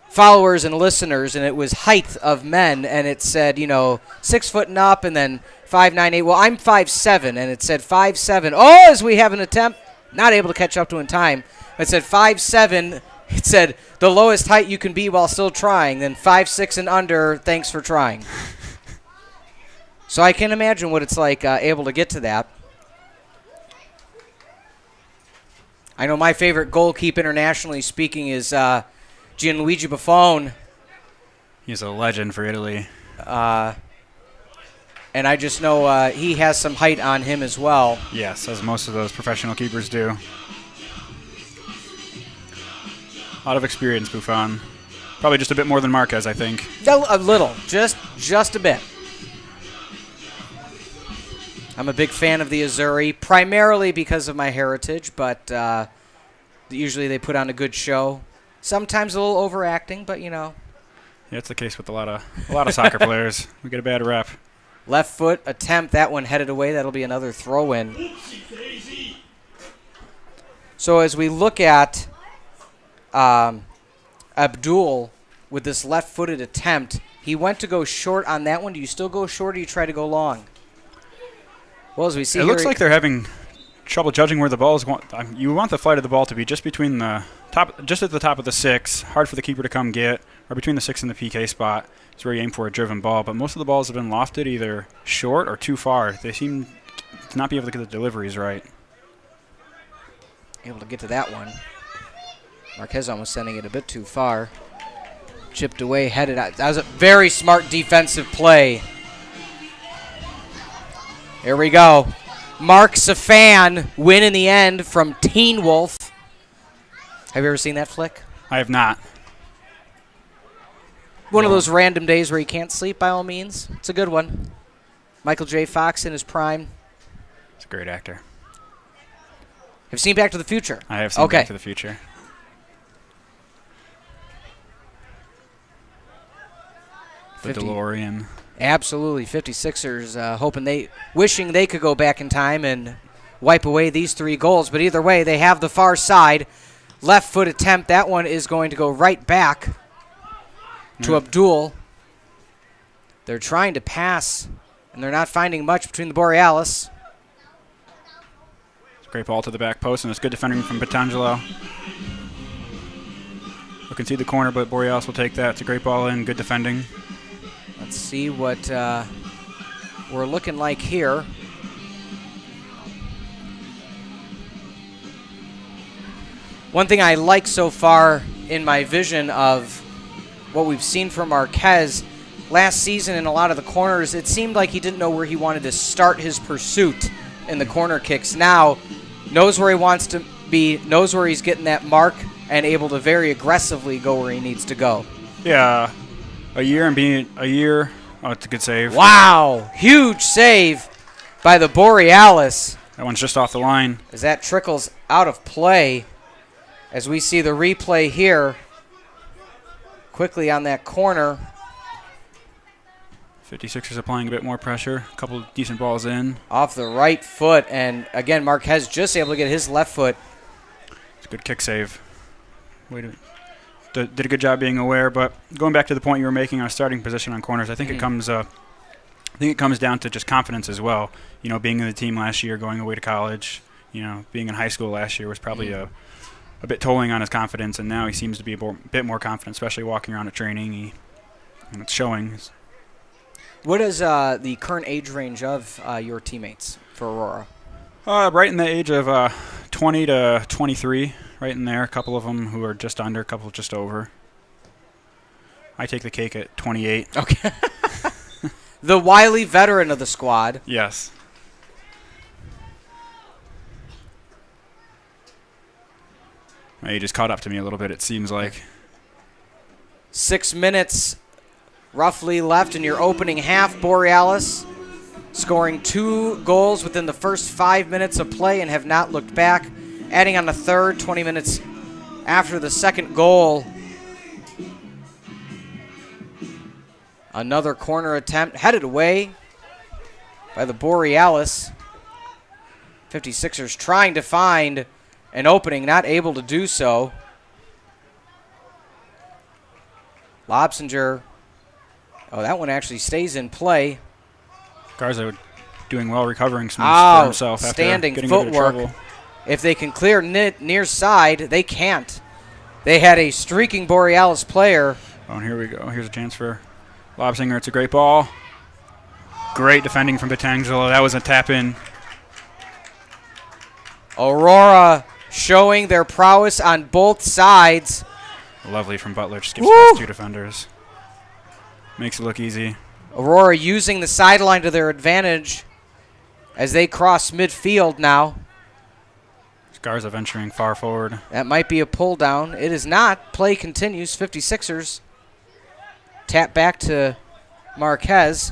followers and listeners, and it was height of men, and it said, 6 foot and up, and then 5'9", 8". Well, I'm 5'7", and it said 5'7". Oh, as we have an attempt, not able to catch up to in time. It said 5'7". It said the lowest height you can be while still trying. Then 5'6" and under. Thanks for trying. So I can imagine what it's like able to get to that. I know my favorite goalkeeper internationally speaking is Gianluigi Buffon. He's a legend for Italy. And I just know he has some height on him as well. Yes, as most of those professional keepers do. A lot of experience, Buffon. Probably just a bit more than Marquez, I think. A little, just a bit. I'm a big fan of the Azzurri, primarily because of my heritage, but usually they put on a good show. Sometimes a little overacting, but Yeah, it's the case with a lot of soccer players. We get a bad rep. Left foot attempt, that one headed away. That'll be another throw-in. So as we look at Abdul with this left-footed attempt, he went to go short on that one. Do you still go short or do you try to go long? Well, as we see It here, looks like they're having trouble judging where the ball is going. You want the flight of the ball to be just between the top, just at the top of the 6, hard for the keeper to come get, or between the 6 and the PK spot. It's where you aim for a driven ball. But most of the balls have been lofted either short or too far. They seem to not be able to get the deliveries right. able to get to that one. Marquez almost sending it a bit too far. Chipped away, headed out. That was a very smart defensive play. Here we go. Mark Safan win in the end from Teen Wolf. Have you ever seen that flick? I have not. One of those random days where you can't sleep, by all means. It's a good one. Michael J. Fox in his prime. He's a great actor. Have you seen Back to the Future? I have seen Back to the Future. The 50. DeLorean. Absolutely. 56ers wishing they could go back in time and wipe away these 3 goals. But either way, they have the far side. Left foot attempt. That one is going to go right back to Abdul. They're trying to pass, and they're not finding much between the Borealis. It's a great ball to the back post, and it's good defending from Petangelo. We can see the corner, but Borealis will take that. It's a great ball in, good defending. Let's see what we're looking like here. One thing I like so far in my vision of what we've seen from Marquez last season in a lot of the corners, it seemed like he didn't know where he wanted to start his pursuit in the corner kicks. Now, knows where he wants to be, knows where he's getting that mark, and able to very aggressively go where he needs to go. Yeah, a year. Oh, it's a good save. Wow, huge save by the Borealis. That one's just off the line. As that trickles out of play, as we see the replay here, quickly on that corner. 56ers applying a bit more pressure. A couple decent balls in. Off the right foot, and again, Marquez just able to get his left foot. It's a good kick save. Did a good job being aware, but going back to the point you were making on starting position on corners, I think it comes down to just confidence as well. You know, being in the team last year, going away to college, you know, being in high school last year was probably a bit tolling on his confidence, and now he seems to be a bit more confident, especially walking around at training. And it's showing. What is the current age range of your teammates for Aurora? Right in the age of 20 to 23, right in there. A couple of them who are just under, a couple just over. I take the cake at 28. Okay. The wily veteran of the squad. Yes. My age has caught up to me a little bit, it seems like. 6 minutes roughly left in your opening half. Borealis scoring 2 goals within the first 5 minutes of play and have not looked back. Adding on a third, 20 minutes after the second goal. Another corner attempt headed away by the Borealis. 56ers trying to find an opening, not able to do so. Lobsinger. Oh, that one actually stays in play. Garza doing well, recovering some for himself after standing getting into footwork. trouble. If they can clear near side, they can't. They had a streaking Borealis player. Oh, and here we go. Here's a chance for Lobsinger. It's a great ball. Great defending from Petangelo. That was a tap-in. Aurora showing their prowess on both sides. Lovely from Butler. Just gives past 2 defenders. Makes it look easy. Aurora using the sideline to their advantage as they cross midfield now. Garza venturing far forward. That might be a pull down. It is not. Play continues. 56ers. Tap back to Marquez.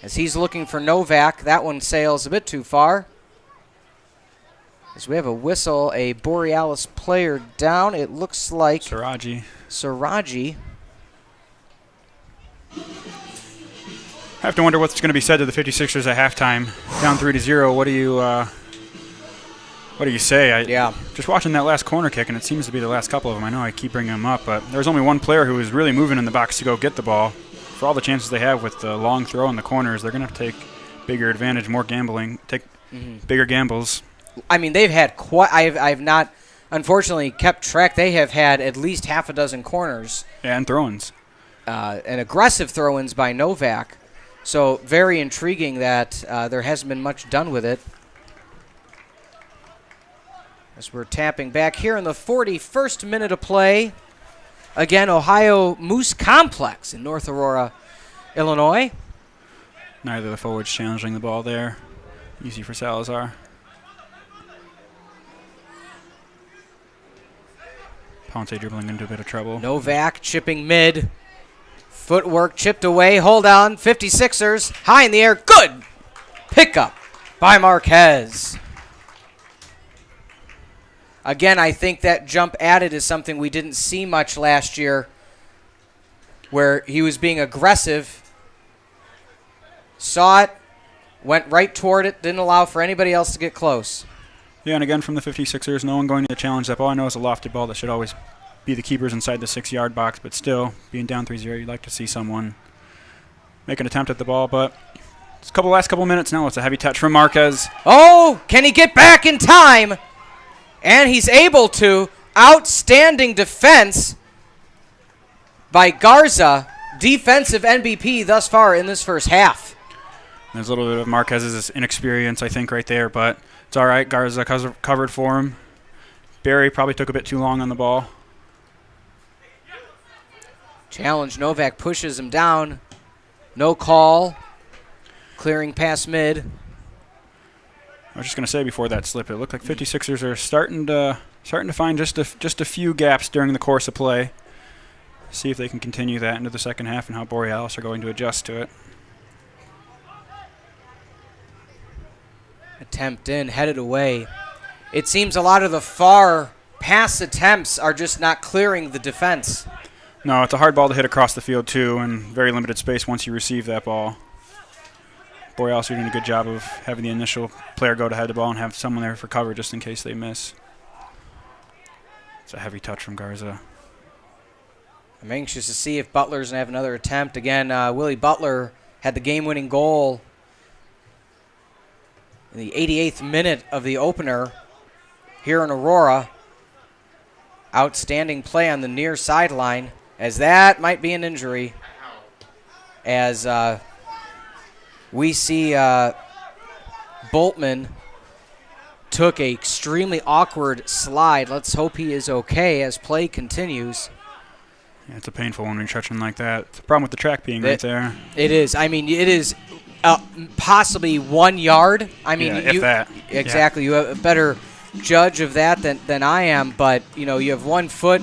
As he's looking for Novak. That one sails a bit too far. As we have a whistle, a Borealis player down. It looks like Siraji. I have to wonder what's going to be said to the 56ers at halftime. Down 3-0. What do you what do you say? Yeah. Just watching that last corner kick, and it seems to be the last couple of them. I know I keep bringing them up, but there's only one player who is really moving in the box to go get the ball. For all the chances they have with the long throw in the corners, they're going to take bigger advantage, more gambling, take bigger gambles. I mean, they've had quite. I've not, unfortunately, kept track. They have had at least half a dozen corners. Yeah, and throw-ins. And aggressive throw-ins by Novak. So very intriguing that there hasn't been much done with it. As we're tapping back here in the 41st minute of play. Again, Ohio Moose Complex in North Aurora, Illinois. Neither of the forwards challenging the ball there. Easy for Salazar. Ponce dribbling into a bit of trouble. Novak chipping mid. Footwork chipped away. Hold on. 56ers. High in the air. Good. Pickup by Marquez. Again, I think that jump added is something we didn't see much last year, where he was being aggressive, saw it, went right toward it, didn't allow for anybody else to get close. Yeah, and again from the 56ers, no one going to challenge that ball. I know it's a lofted ball that should always be the keepers inside the 6-yard box, but still, being down 3-0, you'd like to see someone make an attempt at the ball, but it's last couple minutes now. It's a heavy touch from Marquez. Oh, can he get back in time? And he's able to. Outstanding defense by Garza. Defensive MVP thus far in this first half. There's a little bit of Marquez's inexperience, I think, right there, but it's all right. Garza covered for him. Barry probably took a bit too long on the ball. Challenge. Novak pushes him down. No call. Clearing past mid. I was just going to say before that slip, it looked like 56ers are starting to find just a few gaps during the course of play. See if they can continue that into the second half and how Borealis are going to adjust to it. Attempt in, headed away. It seems a lot of the far pass attempts are just not clearing the defense. No, it's a hard ball to hit across the field, too, and very limited space once you receive that ball. Borealis are doing a good job of having the initial player go to head the ball and have someone there for cover just in case they miss. It's a heavy touch from Garza. I'm anxious to see if Butler's going to have another attempt. Again, Willie Butler had the game-winning goal in the 88th minute of the opener here in Aurora. Outstanding play on the near sideline, as that might be an injury. As we see Boltman took an extremely awkward slide. Let's hope he is okay as play continues. Yeah, it's a painful one when you're touching like that. It's a problem with the track being right there. It is. I mean, it is possibly 1 yard. I mean, yeah, if that. Exactly. Yeah. You have a better judge of that than I am. But, you know, you have 1 foot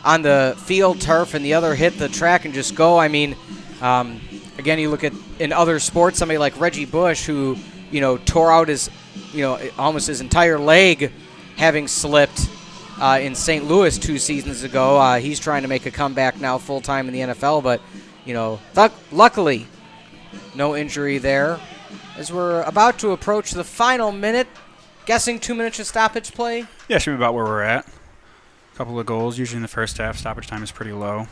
on the field turf and the other hit the track and just go. I mean, again, you look at in other sports, somebody like Reggie Bush who, you know, tore out his, you know, almost his entire leg having slipped in St. Louis 2 seasons ago. He's trying to make a comeback now full-time in the NFL, but, you know, luckily no injury there. As we're about to approach the final minute, guessing 2 minutes of stoppage play? Yeah, should be about where we're at. A couple of goals. Usually in the first half, stoppage time is pretty low.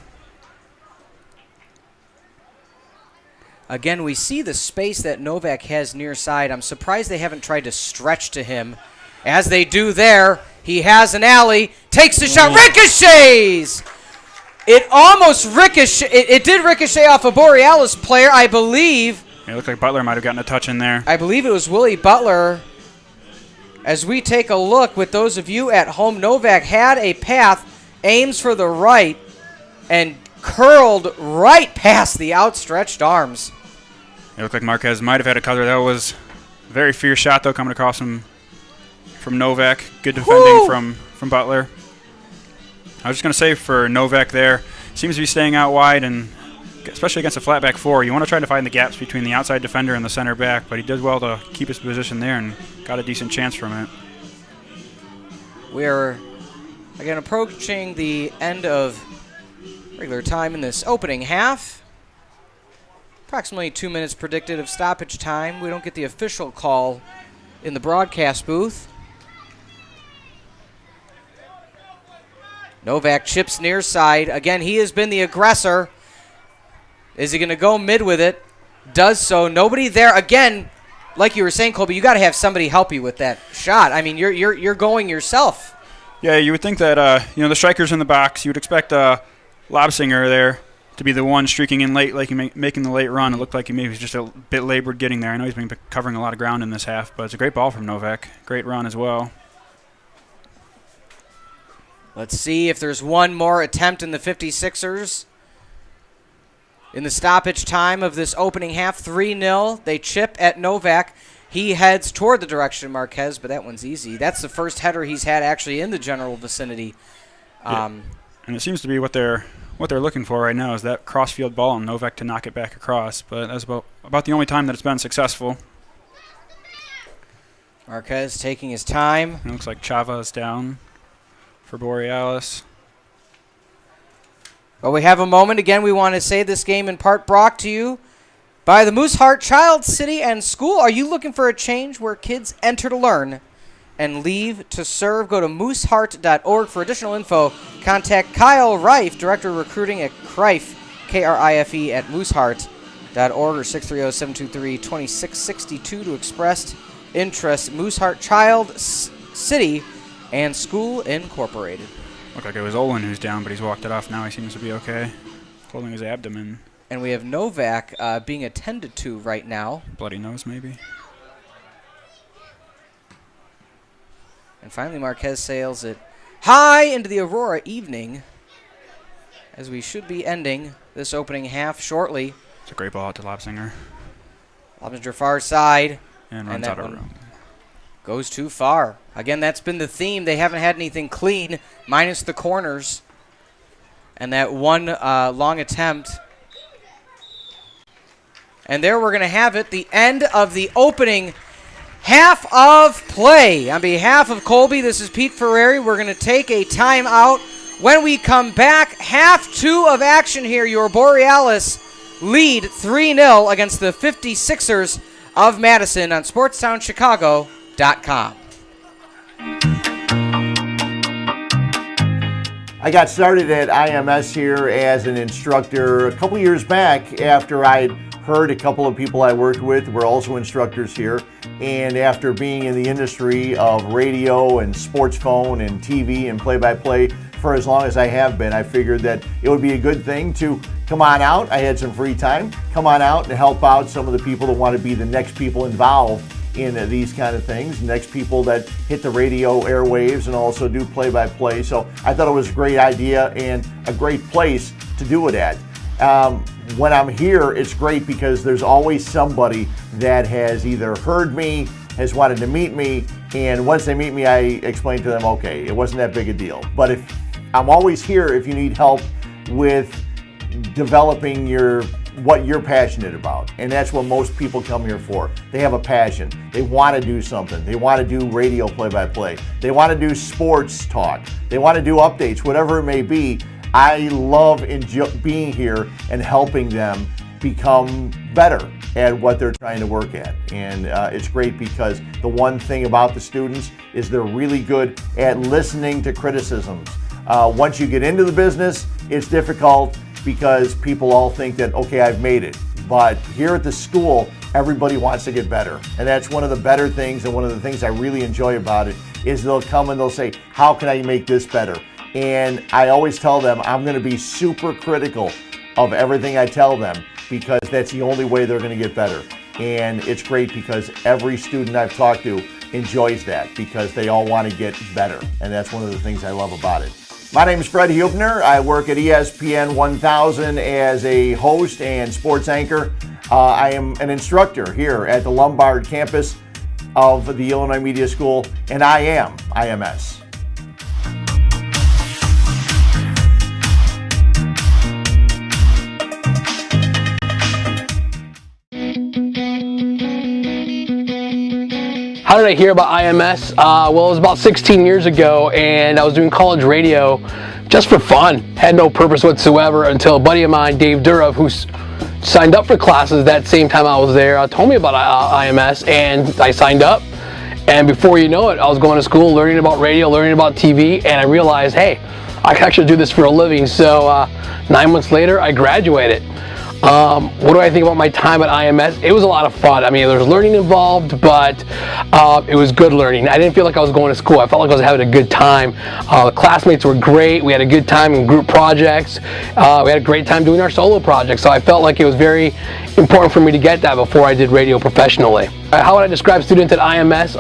Again, we see the space that Novak has near side. I'm surprised they haven't tried to stretch to him. As they do there, he has an alley, takes the shot, ricochets! It almost ricocheted. It did ricochet off a Borealis player, I believe. Yeah, it looked like Butler might have gotten a touch in there. I believe it was Willie Butler. As we take a look with those of you at home, Novak had a path, aims for the right, and curled right past the outstretched arms. It looked like Marquez might have had a cover. That was a very fierce shot, though, coming across from Novak. Good defending from Butler. I was just going to say for Novak there, seems to be staying out wide, and especially against a flat back four, you want to try to find the gaps between the outside defender and the center back, but he did well to keep his position there and got a decent chance from it. We are, again, approaching the end of regular time in this opening half. Approximately 2 minutes predicted of stoppage time. We don't get the official call in the broadcast booth. Novak chips near side. Again, he has been the aggressor. Is he going to go mid with it? Does so. Nobody there. Again, like you were saying, Colby, you got to have somebody help you with that shot. I mean, you're going yourself. Yeah, you would think that the striker's in the box. You would expect Lobsinger there to be the one streaking in late, like making the late run. It looked like he maybe was just a bit labored getting there. I know he's been covering a lot of ground in this half, but it's a great ball from Novak. Great run as well. Let's see if there's one more attempt in the 56ers. In the stoppage time of this opening half, 3-0. They chip at Novak. He heads toward the direction of Marquez, but that one's easy. That's the first header he's had actually in the general vicinity. And it seems to be what they're looking for right now is that crossfield ball and Novak to knock it back across. But that's about the only time that it's been successful. Marquez taking his time. It looks like Chava is down for Borealis. Well, we have a moment. Again, we want to say this game in part brought to you by the Mooseheart Child City and School. Are you looking for a change where kids enter to learn and leave to serve? Go to mooseheart.org for additional info. Contact Kyle Reif, Director of Recruiting at Krife, K-R-I-F-E, at mooseheart.org or 630-723-2662 to express interest. Mooseheart Child City and School Incorporated. Looked like it was Olin who's down, but he's walked it off now. He seems to be okay. Holding his abdomen. And we have Novak being attended to right now. Bloody nose, maybe. And finally, Marquez sails it high into the Aurora evening as we should be ending this opening half shortly. It's a great ball out to Lobsinger. Lobsinger far side. And runs out of room. Goes too far. Again, that's been the theme. They haven't had anything clean, minus the corners. And that one long attempt. And there we're going to have it, the end of the opening half of play. On behalf of Colby, this is Pete Ferrari. We're going to take a timeout. When we come back, half 2 of action here. Your Borealis lead 3-0 against the 56ers of Madison on SportsTownChicago.com. I got started at IMS here as an instructor a couple years back after I'd heard a couple of people I worked with were also instructors here. And after being in the industry of radio and sports phone and TV and play-by-play for as long as I have been, I figured that it would be a good thing to come on out. I had some free time. Come on out and help out some of the people that want to be the next people involved in these kind of things, next people that hit the radio airwaves and also do play-by-play. So I thought it was a great idea and a great place to do it at. When I'm here, it's great because there's always somebody that has either heard me, has wanted to meet me, and once they meet me, I explain to them, okay, it wasn't that big a deal. But if I'm always here if you need help with developing what you're passionate about. And that's what most people come here for. They have a passion. They want to do something. They want to do radio play-by-play. They want to do sports talk. They want to do updates, whatever it may be. I love being here and helping them become better at what they're trying to work at. And it's great because the one thing about the students is they're really good at listening to criticisms. Once you get into the business, it's difficult because people all think that, okay, I've made it. But here at the school, everybody wants to get better. And that's one of the better things, and one of the things I really enjoy about it is they'll come and they'll say, how can I make this better? And I always tell them I'm going to be super critical of everything I tell them because that's the only way they're going to get better. And it's great because every student I've talked to enjoys that because they all want to get better. And that's one of the things I love about it. My name is Fred Hubner. I work at ESPN 1000 as a host and sports anchor. I am an instructor here at the Lombard campus of the Illinois Media School, and I am IMS. How did I hear about IMS? Well, it was about 16 years ago, and I was doing college radio just for fun. Had no purpose whatsoever until a buddy of mine, Dave Durov, who signed up for classes that same time I was there, told me about IMS, and I signed up. And before you know it, I was going to school, learning about radio, learning about TV, and I realized, hey, I can actually do this for a living. So 9 months later, I graduated. What do I think about my time at IMS? It was a lot of fun. I mean, there was learning involved, but it was good learning. I didn't feel like I was going to school. I felt like I was having a good time. The classmates were great. We had a good time in group projects. We had a great time doing our solo projects. So I felt like it was very important for me to get that before I did radio professionally. How would I describe students at IMS?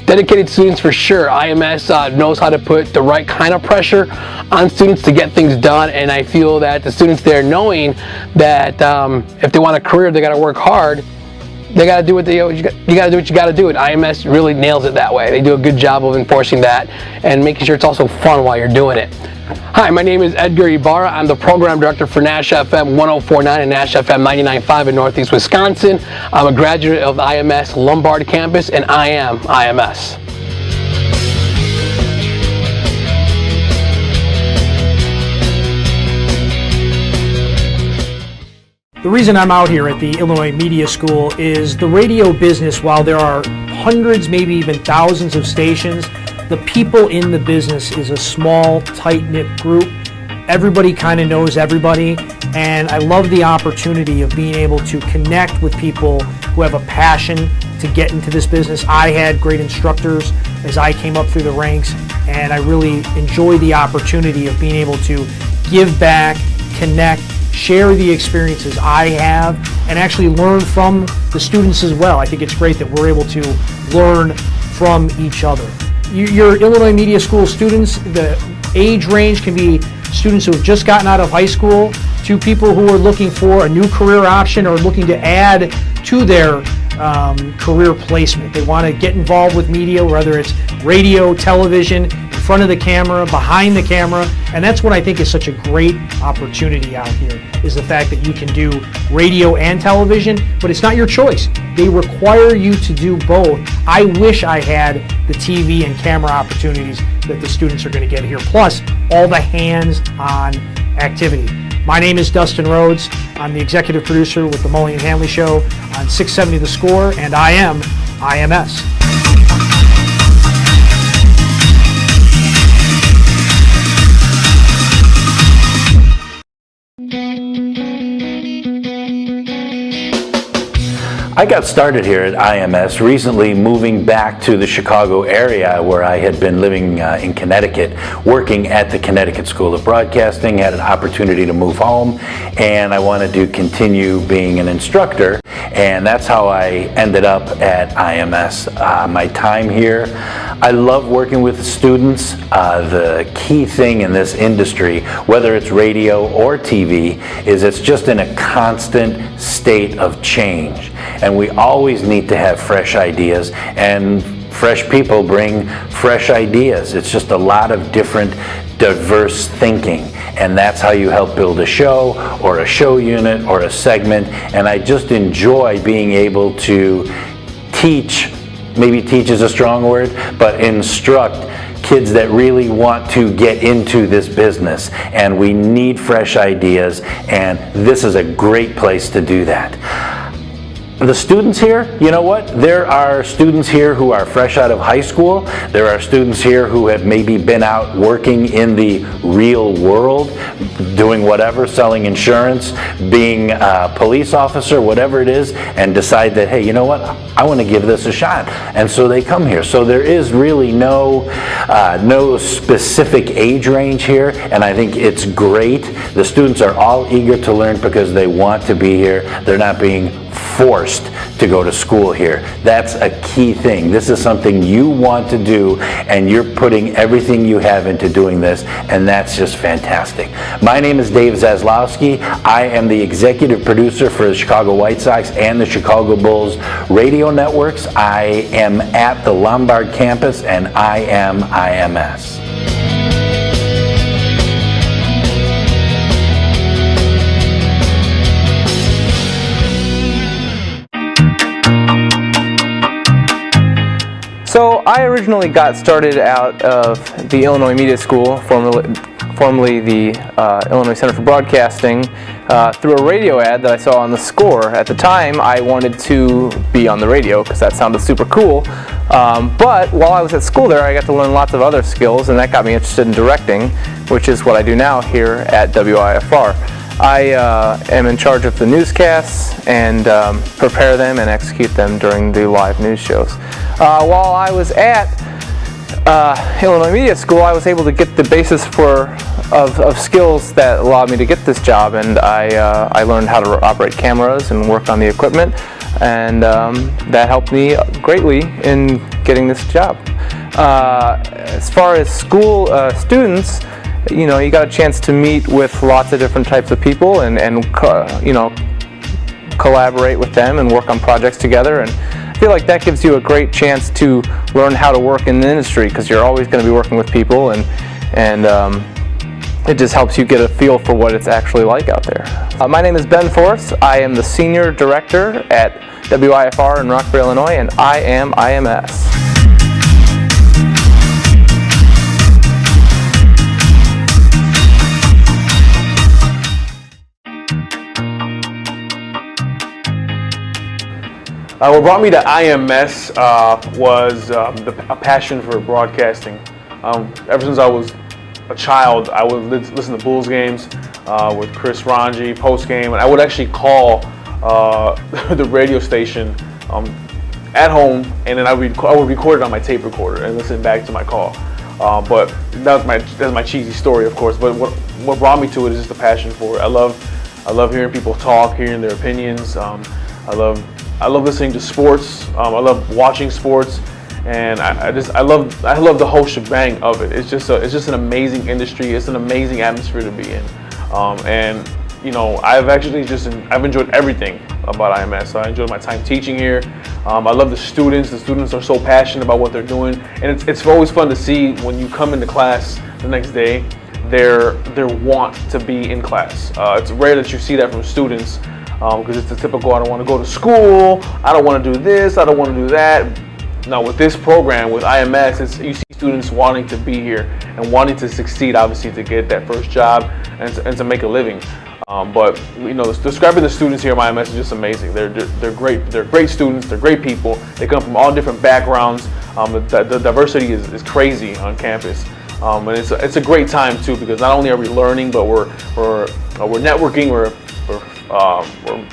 Dedicated students for sure. IMS knows how to put the right kind of pressure on students to get things done, and I feel that the students there, knowing that if they want a career, they got to work hard. They got to do what you got to do what you got to do. And IMS really nails it that way. They do a good job of enforcing that and making sure it's also fun while you're doing it. Hi, my name is Edgar Ibarra. I'm the program director for Nash FM 104.9 and Nash FM 99.5 in Northeast Wisconsin. I'm a graduate of the IMS Lombard campus, and I am IMS. The reason I'm out here at the Illinois Media School is the radio business, while there are hundreds, maybe even thousands of stations, the people in the business is a small, tight-knit group. Everybody kind of knows everybody, and I love the opportunity of being able to connect with people who have a passion to get into this business. I had great instructors as I came up through the ranks, and I really enjoy the opportunity of being able to give back, connect, share the experiences I have, and actually learn from the students as well. I think it's great that we're able to learn from each other. Your Illinois Media School students, the age range can be students who have just gotten out of high school to people who are looking for a new career option or looking to add to their career placement. They want to get involved with media, whether it's radio, television, in front of the camera, behind the camera, and that's what I think is such a great opportunity out here, is the fact that you can do radio and television, but it's not your choice. They require you to do both. I wish I had the TV and camera opportunities that the students are going to get here, plus all the hands-on activity. My name is Dustin Rhodes. I'm the executive producer with the Mully and Hanley Show on 670 The Score, and I am IMS. I got started here at IMS recently, moving back to the Chicago area where I had been living in Connecticut, working at the Connecticut School of Broadcasting, had an opportunity to move home, and I wanted to continue being an instructor, and that's how I ended up at IMS. My time here, I love working with the students. The key thing in this industry, whether it's radio or TV, is it's just in a constant state of change. And we always need to have fresh ideas, and fresh people bring fresh ideas. It's just a lot of different, diverse thinking, and that's how you help build a show or a show unit or a segment. And I just enjoy being able to teach, maybe teach is a strong word, but instruct kids that really want to get into this business, and we need fresh ideas, and this is a great place to do that. The students here, you know what? There are students here who are fresh out of high school. There are students here who have maybe been out working in the real world, doing whatever, selling insurance, being a police officer, whatever it is, and decide that, hey, you know what? I want to give this a shot. And so they come here. So there is really no specific age range here, and I think it's great. The students are all eager to learn because they want to be here. They're not being forced to go to school here. That's a key thing. This is something you want to do, and you're putting everything you have into doing this, and that's just fantastic. My name is Dave Zaslowski. I am the executive producer for the Chicago White Sox and the Chicago Bulls radio networks. I am at the Lombard campus, and I am IMS. So I originally got started out of the Illinois Media School, formerly the Illinois Center for Broadcasting, through a radio ad that I saw on The Score. At the time, I wanted to be on the radio because that sounded super cool. But while I was at school there, I got to learn lots of other skills, and that got me interested in directing, which is what I do now here at WIFR. I am in charge of the newscasts and prepare them and execute them during the live news shows. While I was at Illinois Media School, I was able to get the basis of skills that allowed me to get this job, and I learned how to operate cameras and work on the equipment, and that helped me greatly in getting this job. As far as school students, you know, you got a chance to meet with lots of different types of people and you know, collaborate with them and work on projects together, and I feel like that gives you a great chance to learn how to work in the industry, because you're always going to be working with people, and it just helps you get a feel for what it's actually like out there. My name is Ben Force. I am the Senior Director at WIFR in Rockford, Illinois, and I am IMS. What brought me to IMS was a passion for broadcasting. Ever since I was a child, I would listen to Bulls games with Chris Ranji post-game, and I would actually call the radio station at home, and then I would record it on my tape recorder and listen back to my call. But that's my cheesy story, of course. But what brought me to it is just a passion for it. I love hearing people talk, hearing their opinions. I love listening to sports. I love watching sports, and I love the whole shebang of it. It's just an amazing industry. It's an amazing atmosphere to be in, and you know, I've enjoyed everything about IMS. I enjoyed my time teaching here. I love the students. The students are so passionate about what they're doing, and it's always fun to see when you come into class the next day, their want to be in class. It's rare that you see that from students. Because it's the typical, I don't want to go to school, I don't want to do this, I don't want to do that. Now with this program, with IMS, you see students wanting to be here and wanting to succeed, obviously, to get that first job and to make a living. But you know, describing the students here at IMS is just amazing. They're great. They're great students. They're great people. They come from all different backgrounds. The diversity is crazy on campus. And it's a great time too, because not only are we learning, but we're networking. We're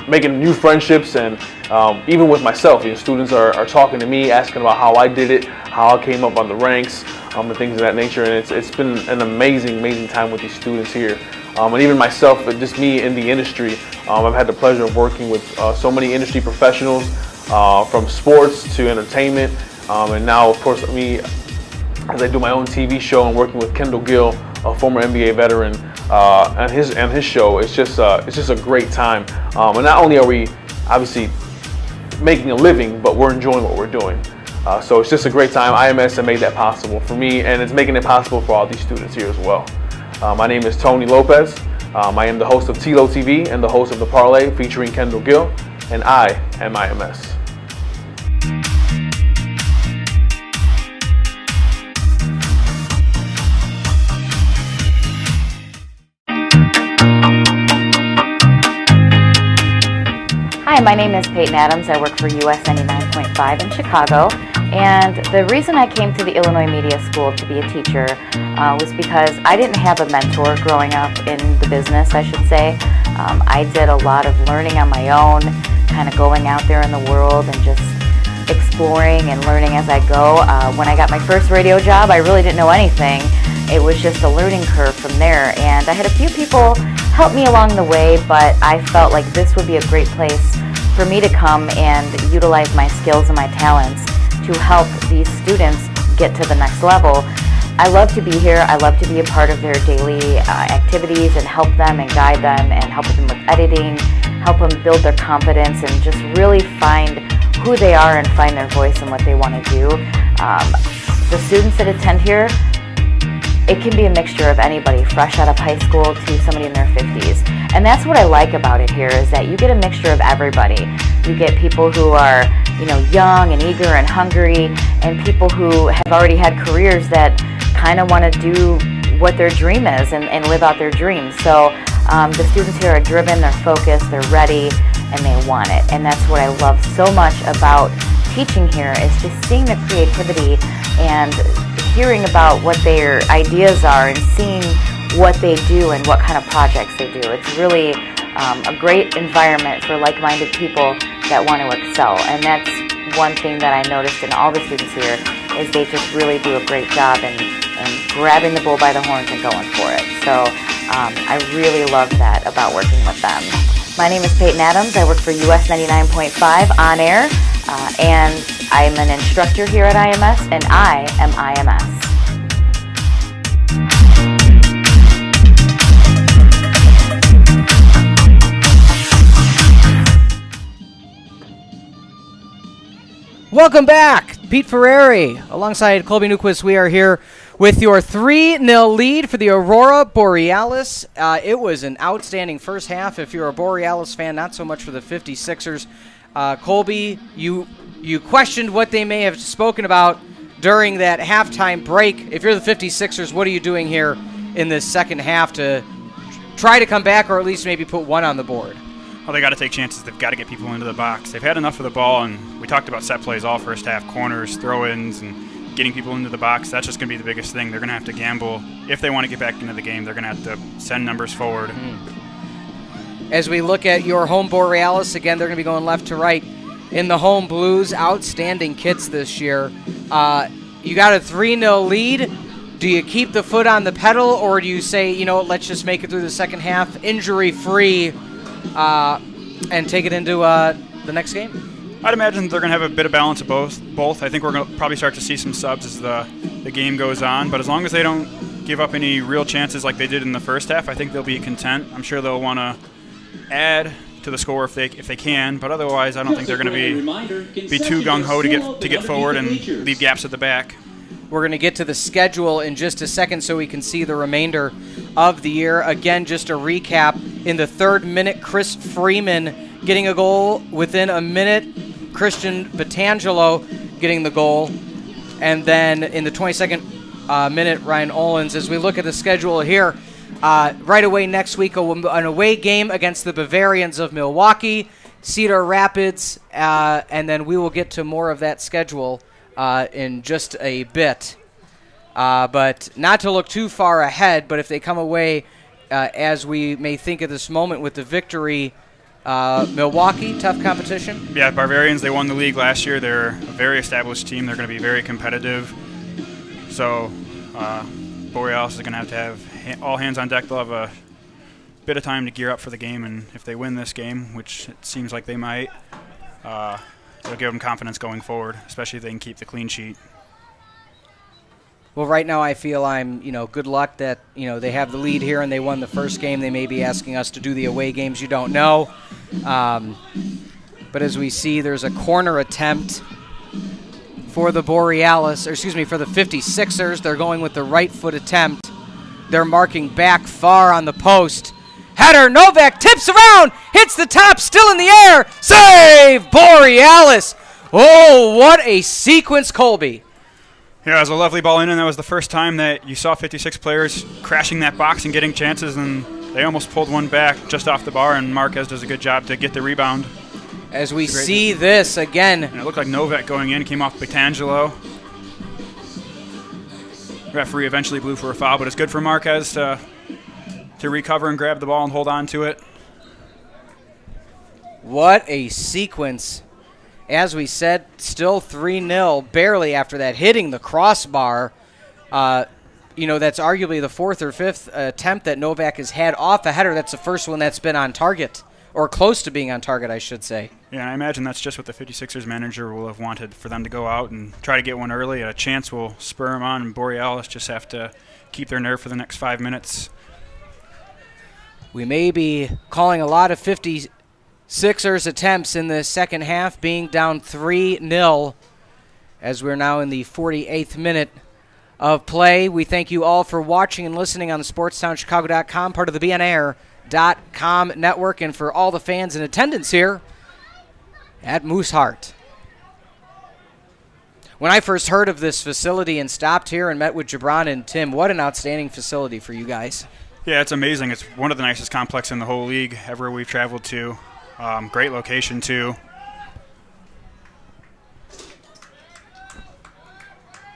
making new friendships, and even with myself, you know, students are talking to me, asking about how I did it, how I came up on the ranks, and things of that nature. And it's been an amazing time with these students here. And even myself, just me in the industry, I've had the pleasure of working with so many industry professionals, from sports to entertainment, and now, of course, me, as I do my own TV show and working with Kendall Gill, a former NBA veteran, and his show. It's just a great time. And not only are we obviously making a living, but we're enjoying what we're doing. So it's just a great time. IMS have made that possible for me, and it's making it possible for all these students here as well. My name is Tony Lopez. I am the host of TLO TV and the host of The Parlay featuring Kendall Gill, and I am IMS. Hi, my name is Peyton Adams. I work for US 99.5 in Chicago, and the reason I came to the Illinois Media School to be a teacher was because I didn't have a mentor growing up in the business, I should say. I did a lot of learning on my own, kind of going out there in the world and just exploring and learning as I go. When I got my first radio job, I really didn't know anything. It was just a learning curve from there, and I had a few people help me along the way, but I felt like this would be a great place for me to come and utilize my skills and my talents to help these students get to the next level. I love to be here. I love to be a part of their daily activities and help them and guide them and help them with editing, help them build their confidence and just really find who they are and find their voice and what they want to do. The students that attend here, it can be a mixture of anybody, fresh out of high school to somebody in their 50s. And that's what I like about it here, is that you get a mixture of everybody. You get people who are, you know, young and eager and hungry, and people who have already had careers that kind of want to do what their dream is and live out their dreams. So the students here are driven, they're focused, they're ready, and they want it. And that's what I love so much about teaching here is just seeing the creativity and hearing about what their ideas are and seeing what they do and what kind of projects they do. It's really a great environment for like-minded people that want to excel, and that's one thing that I noticed in all the students here is they just really do a great job in grabbing the bull by the horns and going for it. So I really love that about working with them. My name is Peyton Adams. I work for US 99.5 on air, and I'm an instructor here at IMS, and I am IMS. Welcome back. Pete Ferrari alongside Colby Newquist. We are here with your 3-0 lead for the Aurora Borealis. It was an outstanding first half if you're a Borealis fan, not so much for the 56ers. Colby, you questioned what they may have spoken about during that halftime break. If you're the 56ers, what are you doing here in this second half to try to come back or at least maybe put one on the board? Well, they got to take chances. They've got to get people into the box. They've had enough of the ball, and we talked about set plays all first half, corners, throw-ins, and getting people into the box. That's just going to be the biggest thing. They're going to have to gamble. If they want to get back into the game, they're going to have to send numbers forward. As we look at your home Borealis, again, they're going to be going left to right. In the home Blues, outstanding kits this year. You got a 3-0 lead. Do you keep the foot on the pedal, or do you say, you know, let's just make it through the second half, injury-free, and take it into the next game? I'd imagine they're going to have a bit of balance of both. I think we're going to probably start to see some subs as the game goes on, but as long as they don't give up any real chances like they did in the first half, I think they'll be content. I'm sure they'll want to add to the score if they can, but otherwise I don't think they're going to be too gung-ho to get forward and leave gaps at the back. We're going to get to the schedule in just a second so we can see the remainder of the year. Again, just a recap. In the third minute, Chris Freeman getting a goal. Within a minute, Christian Batangelo getting the goal. And then in the 22nd minute, Ryan Olens. As we look at the schedule here, right away next week, an away game against the Bavarians of Milwaukee, Cedar Rapids, and then we will get to more of that schedule in just a bit. But not to look too far ahead, but if they come away as we may think at this moment with the victory, Milwaukee, tough competition. Yeah, Bavarians, they won the league last year. They're a very established team. They're going to be very competitive. So Borealis is going to have all hands on deck. They'll have a bit of time to gear up for the game, and if they win this game, which it seems like they might, it'll give them confidence going forward, especially if they can keep the clean sheet. Well, right now I feel good luck that, they have the lead here and they won the first game. They may be asking us to do the away games. You don't know. But as we see, there's a corner attempt for the Borealis, for the 56ers. They're going with the right foot attempt. They're marking back far on the post. Header, Novak tips around, hits the top, still in the air. Save, Borealis. Oh, what a sequence, Colby. Yeah, it was a lovely ball in, and that was the first time that you saw 56 players crashing that box and getting chances, and they almost pulled one back just off the bar, and Marquez does a good job to get the rebound. As we see this again. And it looked like Novak going in, came off Batangelo. Referee eventually blew for a foul, but it's good for Marquez to recover and grab the ball and hold on to it. What a sequence. As we said, still 3-0, barely after that, hitting the crossbar. That's arguably the fourth or fifth attempt that Novak has had off a header. That's the first one that's been on target, or close to being on target, I should say. Yeah, I imagine that's just what the 56ers manager will have wanted, for them to go out and try to get one early. A chance will spur them on, and Borealis just have to keep their nerve for the next 5 minutes. We may be calling a lot of 56ers attempts in the second half, being down 3-0 as we're now in the 48th minute of play. We thank you all for watching and listening on the SportsTownChicago.com, part of the BNAir.com network, and for all the fans in attendance here at Mooseheart. When I first heard of this facility and stopped here and met with Gibran and Tim, what an outstanding facility for you guys. Yeah, it's amazing. It's one of the nicest complexes in the whole league, everywhere we've traveled to. Great location, too.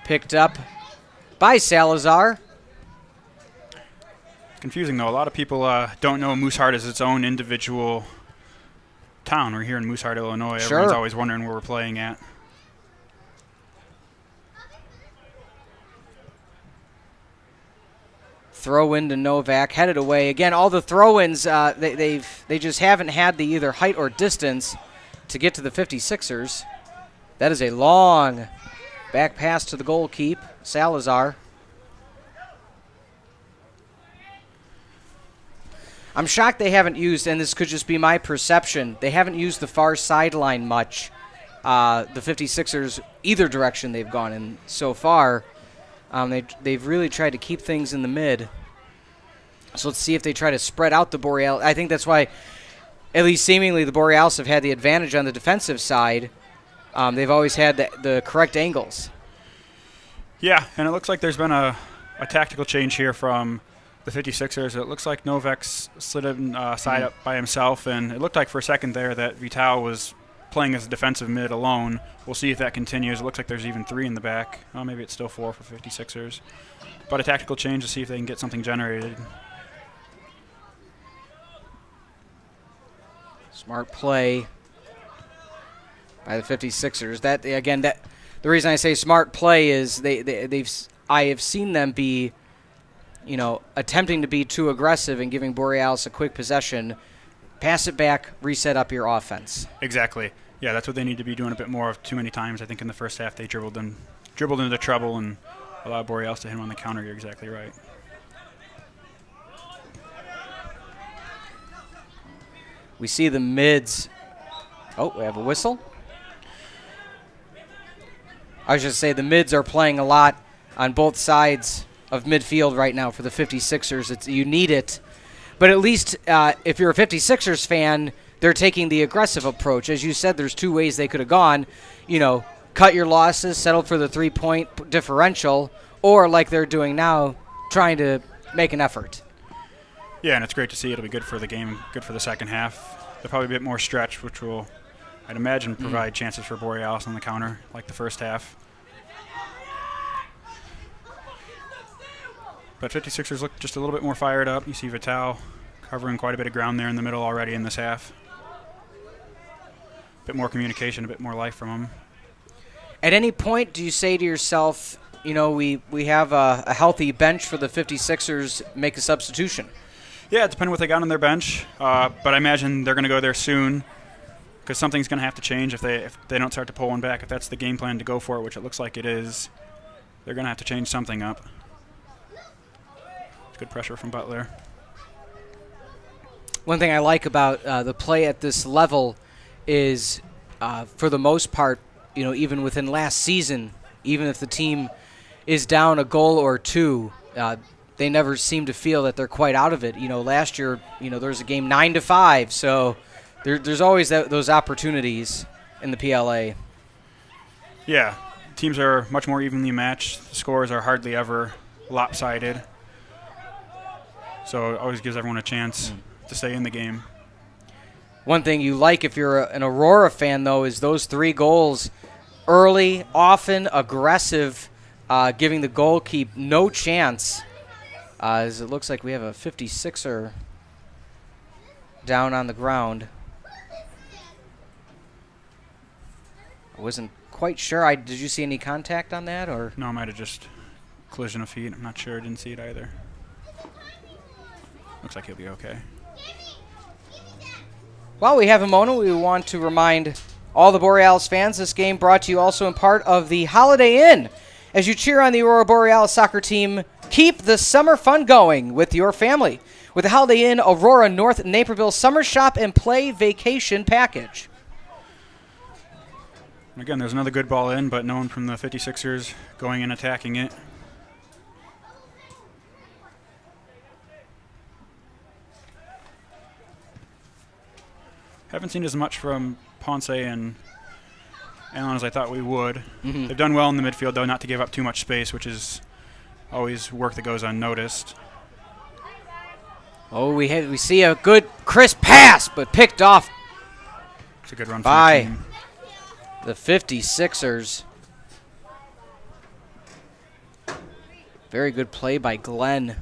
Picked up by Salazar. Confusing, though. A lot of people don't know Mooseheart is its own individual town. We're here in Mooseheart, Illinois. Sure. Everyone's always wondering where we're playing at. Throw in to Novak, headed away. Again, all the throw-ins, they just haven't had the either height or distance to get to the 56ers. That is a long back pass to the goal keep. Salazar. I'm shocked they haven't used, and this could just be my perception, they haven't used the far sideline much. The 56ers, either direction they've gone in so far. They've really tried to keep things in the mid. So let's see if they try to spread out the Borealis. I think that's why, at least seemingly, the Borealis have had the advantage on the defensive side. They've always had the correct angles. Yeah, and it looks like there's been a tactical change here from the 56ers. It looks like Novak's slid in side up by himself, and it looked like for a second there that Vital was playing as a defensive mid alone. We'll see if that continues. It looks like there's even 3 in the back. Well, maybe it's still 4 for 56ers. But a tactical change to see if they can get something generated. Smart play by the 56ers. That again, the reason I say smart play is I have seen them be, attempting to be too aggressive and giving Borealis a quick possession. Pass it back, reset up your offense. Exactly. Yeah, that's what they need to be doing a bit more of. Too many times, I think, in the first half they dribbled into trouble and allowed Borealis to hit him on the counter. You're exactly right. We see the mids. Oh, we have a whistle. I was just say the mids are playing a lot on both sides of midfield right now for the 56ers. You need it. But at least if you're a 56ers fan, they're taking the aggressive approach. As you said, there's 2 ways they could have gone. Cut your losses, settle for the 3-point differential, or like they're doing now, trying to make an effort. Yeah, and it's great to see. It'll be good for the game, good for the second half. They'll probably be a bit more stretched, which will, I'd imagine, provide chances for Borealis on the counter, like the first half. But 56ers look just a little bit more fired up. You see Vital covering quite a bit of ground there in the middle already in this half. A bit more communication, a bit more life from them. At any point, do you say to yourself, we have a healthy bench for the 56ers, make a substitution? Yeah, it depends what they got on their bench. But I imagine they're going to go there soon because something's going to have to change if they don't start to pull one back. If that's the game plan to go for it, which it looks like it is, they're going to have to change something up. Good pressure from Butler. One thing I like about the play at this level is, for the most part, even within last season, even if the team is down a goal or 2, they never seem to feel that they're quite out of it. Last year, there was a game 9-5, so there's always those opportunities in the PLA. Yeah, teams are much more evenly matched. The scores are hardly ever lopsided. So it always gives everyone a chance to stay in the game. One thing you like if you're an Aurora fan, though, is those 3 goals early, often aggressive, giving the goalkeep no chance. As it looks like we have a 56er down on the ground. I wasn't quite sure. Did you see any contact on that? Or no, I might have just collision of feet. I'm not sure. I didn't see it either. Looks like he'll be okay. While we have a moment, we want to remind all the Borealis fans this game brought to you also in part of the Holiday Inn. As you cheer on the Aurora Borealis soccer team, keep the summer fun going with your family with the Holiday Inn Aurora North Naperville Summer Shop and Play Vacation Package. Again, there's another good ball in, but no one from the 56ers going and attacking it. Haven't seen as much from Ponce and Allen as I thought we would. They've done well in the midfield, though, not to give up too much space, which is always work that goes unnoticed. Oh, we see a good crisp pass, but picked off. It's a good run by from the 56ers. Very good play by Glenn.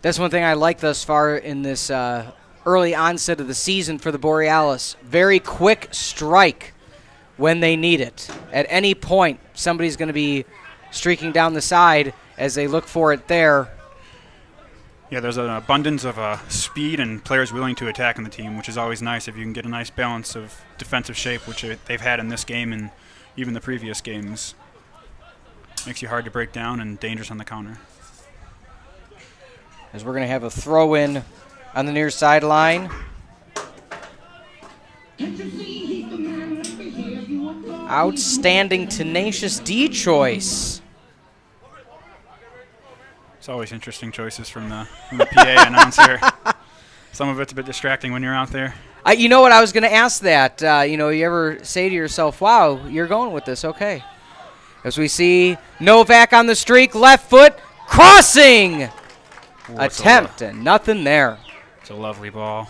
That's one thing I like thus far in this early onset of the season for the Borealis. Very quick strike when they need it. At any point, somebody's going to be streaking down the side as they look for it there. Yeah, there's an abundance of speed and players willing to attack in the team, which is always nice if you can get a nice balance of defensive shape, which they've had in this game and even the previous games. Makes you hard to break down and dangerous on the counter. As we're going to have a throw-in on the near sideline. Outstanding Tenacious D choice. It's always interesting choices from the PA announcer. Some of it's a bit distracting when you're out there. You know what? I was going to ask that. You ever say to yourself, wow, you're going with this. Okay. As we see Novak on the streak, left foot, crossing. Attempt, and nothing there. It's a lovely ball.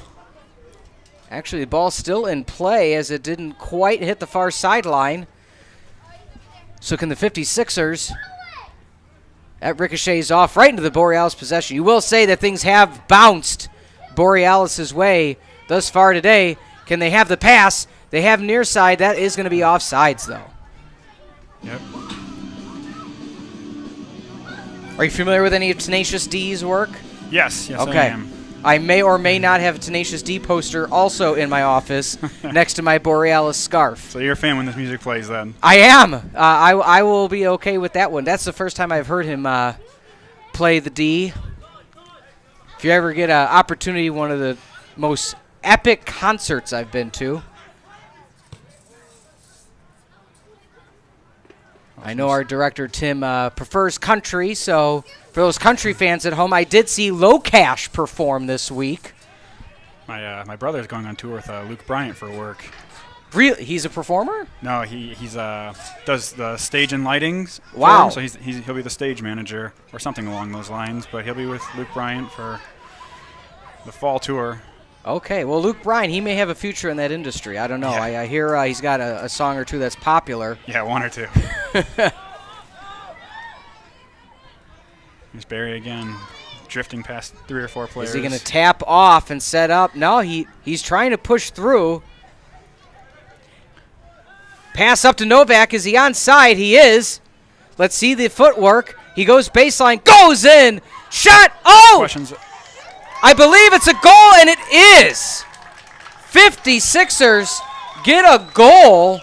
Actually, the ball's still in play as it didn't quite hit the far sideline. So can the 56ers... That ricochets off right into the Borealis possession. You will say that things have bounced Borealis' way thus far today. Can they have the pass? They have near side. That is going to be offsides, though. Yep. Are you familiar with any of Tenacious D's work? Yes, okay. I am. I may or may not have a Tenacious D poster also in my office next to my Borealis scarf. So you're a fan when this music plays then? I am. I will be okay with that one. That's the first time I've heard him play the D. If you ever get an opportunity, one of the most epic concerts I've been to. I know our director, Tim, prefers country, so for those country fans at home, I did see Low Cash perform this week. My brother's going on tour with Luke Bryant for work. Really? He's a performer? No, he's does the stage and lighting. Wow. So he'll be the stage manager or something along those lines, but he'll be with Luke Bryant for the fall tour. Okay, well, Luke Bryant, he may have a future in that industry. I don't know. Yeah. I hear he's got a song or two that's popular. Yeah, one or two. Here's Barry again, drifting past 3 or 4 players. Is he going to tap off and set up? No, he's trying to push through. Pass up to Novak. Is he onside? He is. Let's see the footwork. He goes baseline, goes in, shot. Oh! Questions. I believe it's a goal, and it is. 56ers get a goal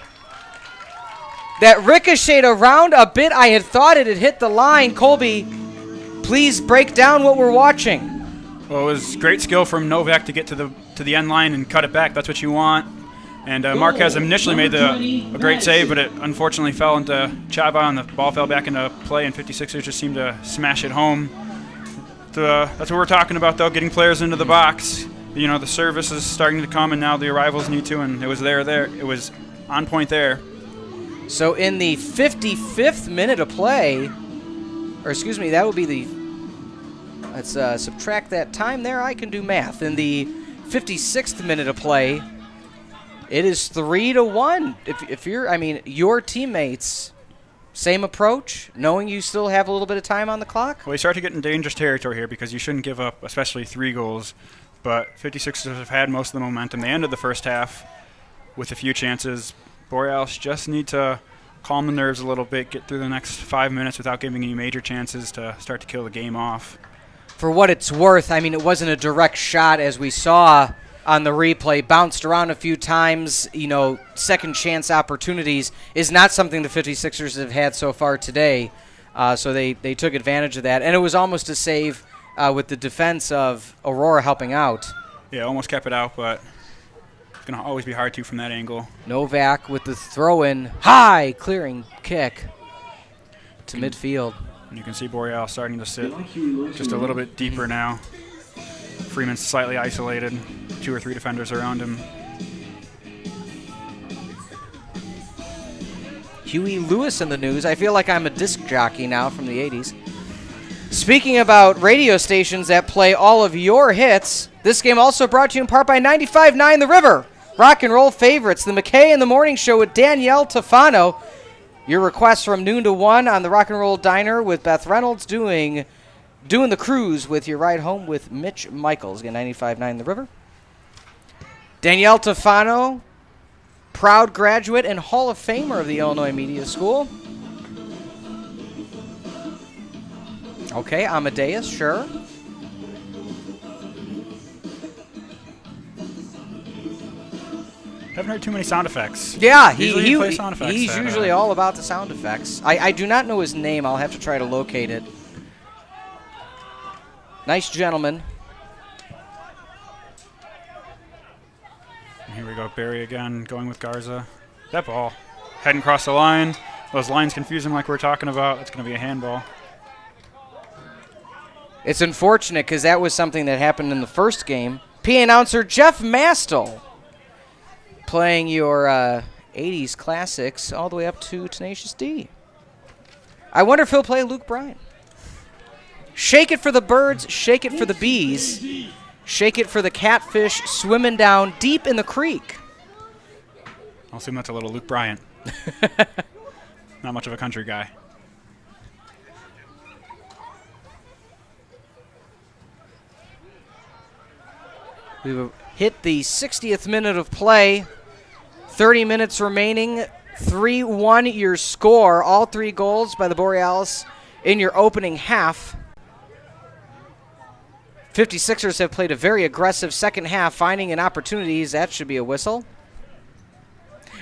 that ricocheted around a bit. I had thought it had hit the line. Colby, please break down what we're watching. Well, it was great skill from Novak to get to the end line and cut it back. That's what you want. And Marquez initially made a great save, but it unfortunately fell into Chava, and the ball fell back into play, and 56ers just seemed to smash it home. That's what we're talking about, though, getting players into the box. The service is starting to come, and now the arrivals need to, and it was there. It was on point there. So in the 55th minute of play, or excuse me, that would be the, let's subtract that time there. I can do math. In the 56th minute of play, it is 3-1. If you're, your teammates, same approach, knowing you still have a little bit of time on the clock? Well, you start to get in dangerous territory here because you shouldn't give up, especially 3 goals. But 56ers have had most of the momentum. They ended the first half with a few chances. Borealis just need to calm the nerves a little bit, get through the next 5 minutes without giving any major chances to start to kill the game off. For what it's worth, it wasn't a direct shot as we saw on the replay. Bounced around a few times, second chance opportunities is not something the 56ers have had so far today. So they took advantage of that. And it was almost a save with the defense of Aurora helping out. Yeah, almost kept it out, but it's going to always be hard to from that angle. Novak with the throw-in, high clearing kick to midfield. And you can see Borealis starting to sit just a little bit deeper now. Freeman's slightly isolated, 2 or 3 defenders around him. Huey Lewis in the news. I feel like I'm a disc jockey now from the 80s. Speaking about radio stations that play all of your hits, this game also brought to you in part by 95.9 The River. Rock and roll favorites, the McKay in the Morning Show with Danielle Tafano. Your requests from noon to 1 on the Rock and Roll Diner with Beth Reynolds doing the cruise with your ride home with Mitch Michaels. Again, 95.9 The River. Danielle Tafano, proud graduate and Hall of Famer of the Illinois Media School. Okay, Amadeus, sure. Haven't heard too many sound effects. Yeah, Usually you play sound effects he's usually all about the sound effects. I do not know his name. I'll have to try to locate it. Nice gentleman. And here we go, Barry again, going with Garza. That ball heading across the line. Those lines confuse him like we're talking about. It's going to be a handball. It's unfortunate because that was something that happened in the first game. PA announcer Jeff Mastel playing your 80s classics all the way up to Tenacious D. I wonder if he'll play Luke Bryan. Shake it for the birds, shake it for the bees, shake it for the catfish swimming down deep in the creek. I'll assume that's a little Luke Bryan. Not much of a country guy. We've hit the 60th minute of play. 30 minutes remaining. 3-1 your score. All 3 goals by the Borealis in your opening half. 56ers have played a very aggressive second half, finding an opportunities. That should be a whistle.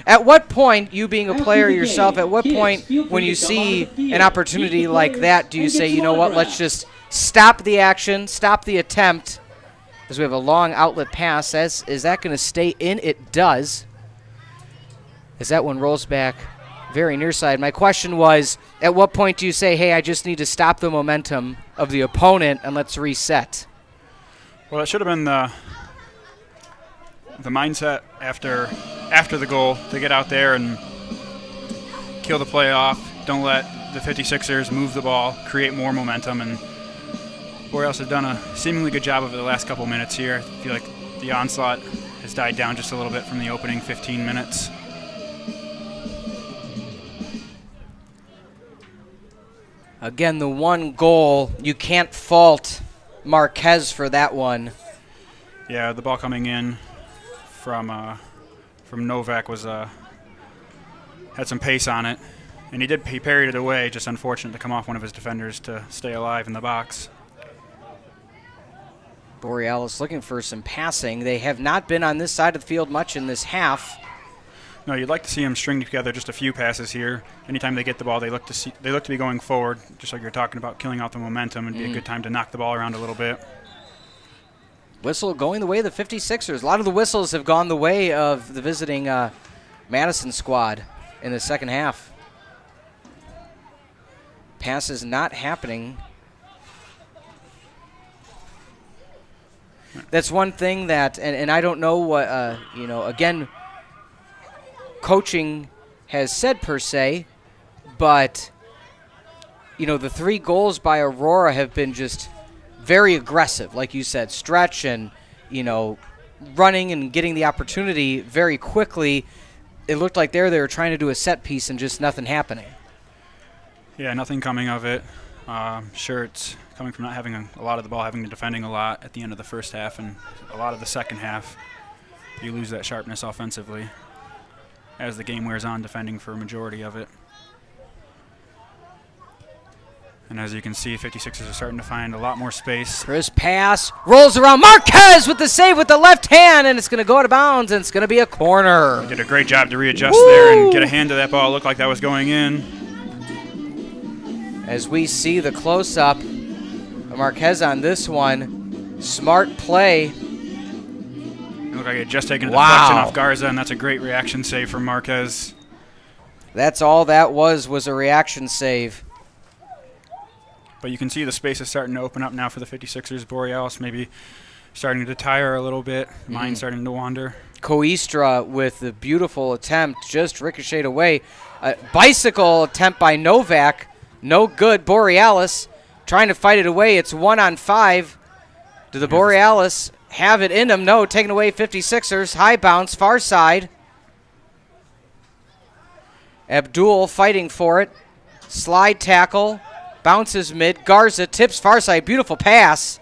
At what point, you being a player yourself, at what point when you see an opportunity like that, do you say, you know what, let's just stop the action, stop the attempt, because we have a long outlet pass. Is that going to stay in? It does. As that one rolls back very near side. My question was, at what point do you say, hey, I just need to stop the momentum of the opponent and let's reset? Well, it should have been the mindset after the goal to get out there and kill the play off. Don't let the 56ers move the ball, create more momentum, and Borealis has done a seemingly good job of it the last couple minutes here. I feel like the onslaught has died down just a little bit from the opening 15 minutes. Again, the one goal, you can't fault Marquez for that one. Yeah, the ball coming in from Novak was had some pace on it, and he parried it away. Just unfortunate to come off one of his defenders to stay alive in the box. Borealis looking for some passing. They have not been on this side of the field much in this half. No, you'd like to see them string together just a few passes here. Anytime they get the ball, they look to be going forward, just like you're talking about, killing out the momentum. It'd be a good time to knock the ball around a little bit. Whistle going the way of the 56ers. A lot of the whistles have gone the way of the visiting Madison squad in the second half. Passes not happening. That's one thing that, and I don't know what, again, coaching has said per se, but, the 3 goals by Aurora have been just very aggressive, like you said, stretch and, running and getting the opportunity very quickly. It looked like they were trying to do a set piece and just nothing happening. Yeah, nothing coming of it. Sure, it's coming from not having a lot of the ball, having to defending a lot at the end of the first half and a lot of the second half. You lose that sharpness offensively as the game wears on, defending for a majority of it. And as you can see, 56ers are starting to find a lot more space. Chris pass, rolls around. Marquez with the save with the left hand, and it's going to go out of bounds, and it's going to be a corner. He did a great job to readjust there and get a hand to that ball. It looked like that was going in. As we see the close-up of Marquez on this one, smart play. It looked like he had just taken a deflection off Garza, and that's a great reaction save from Marquez. That's all that was a reaction save. But you can see the space is starting to open up now for the 56ers. Borealis maybe starting to tire a little bit. Mind starting to wander. Coistra with the beautiful attempt, just ricocheted away. Bicycle attempt by Novak, no good. Borealis trying to fight it away. It's 1-on-5. Do the Borealis have it in them? No, taken away 56ers. High bounce, far side. Abdul fighting for it. Slide tackle. Bounces mid. Garza tips far side. Beautiful pass.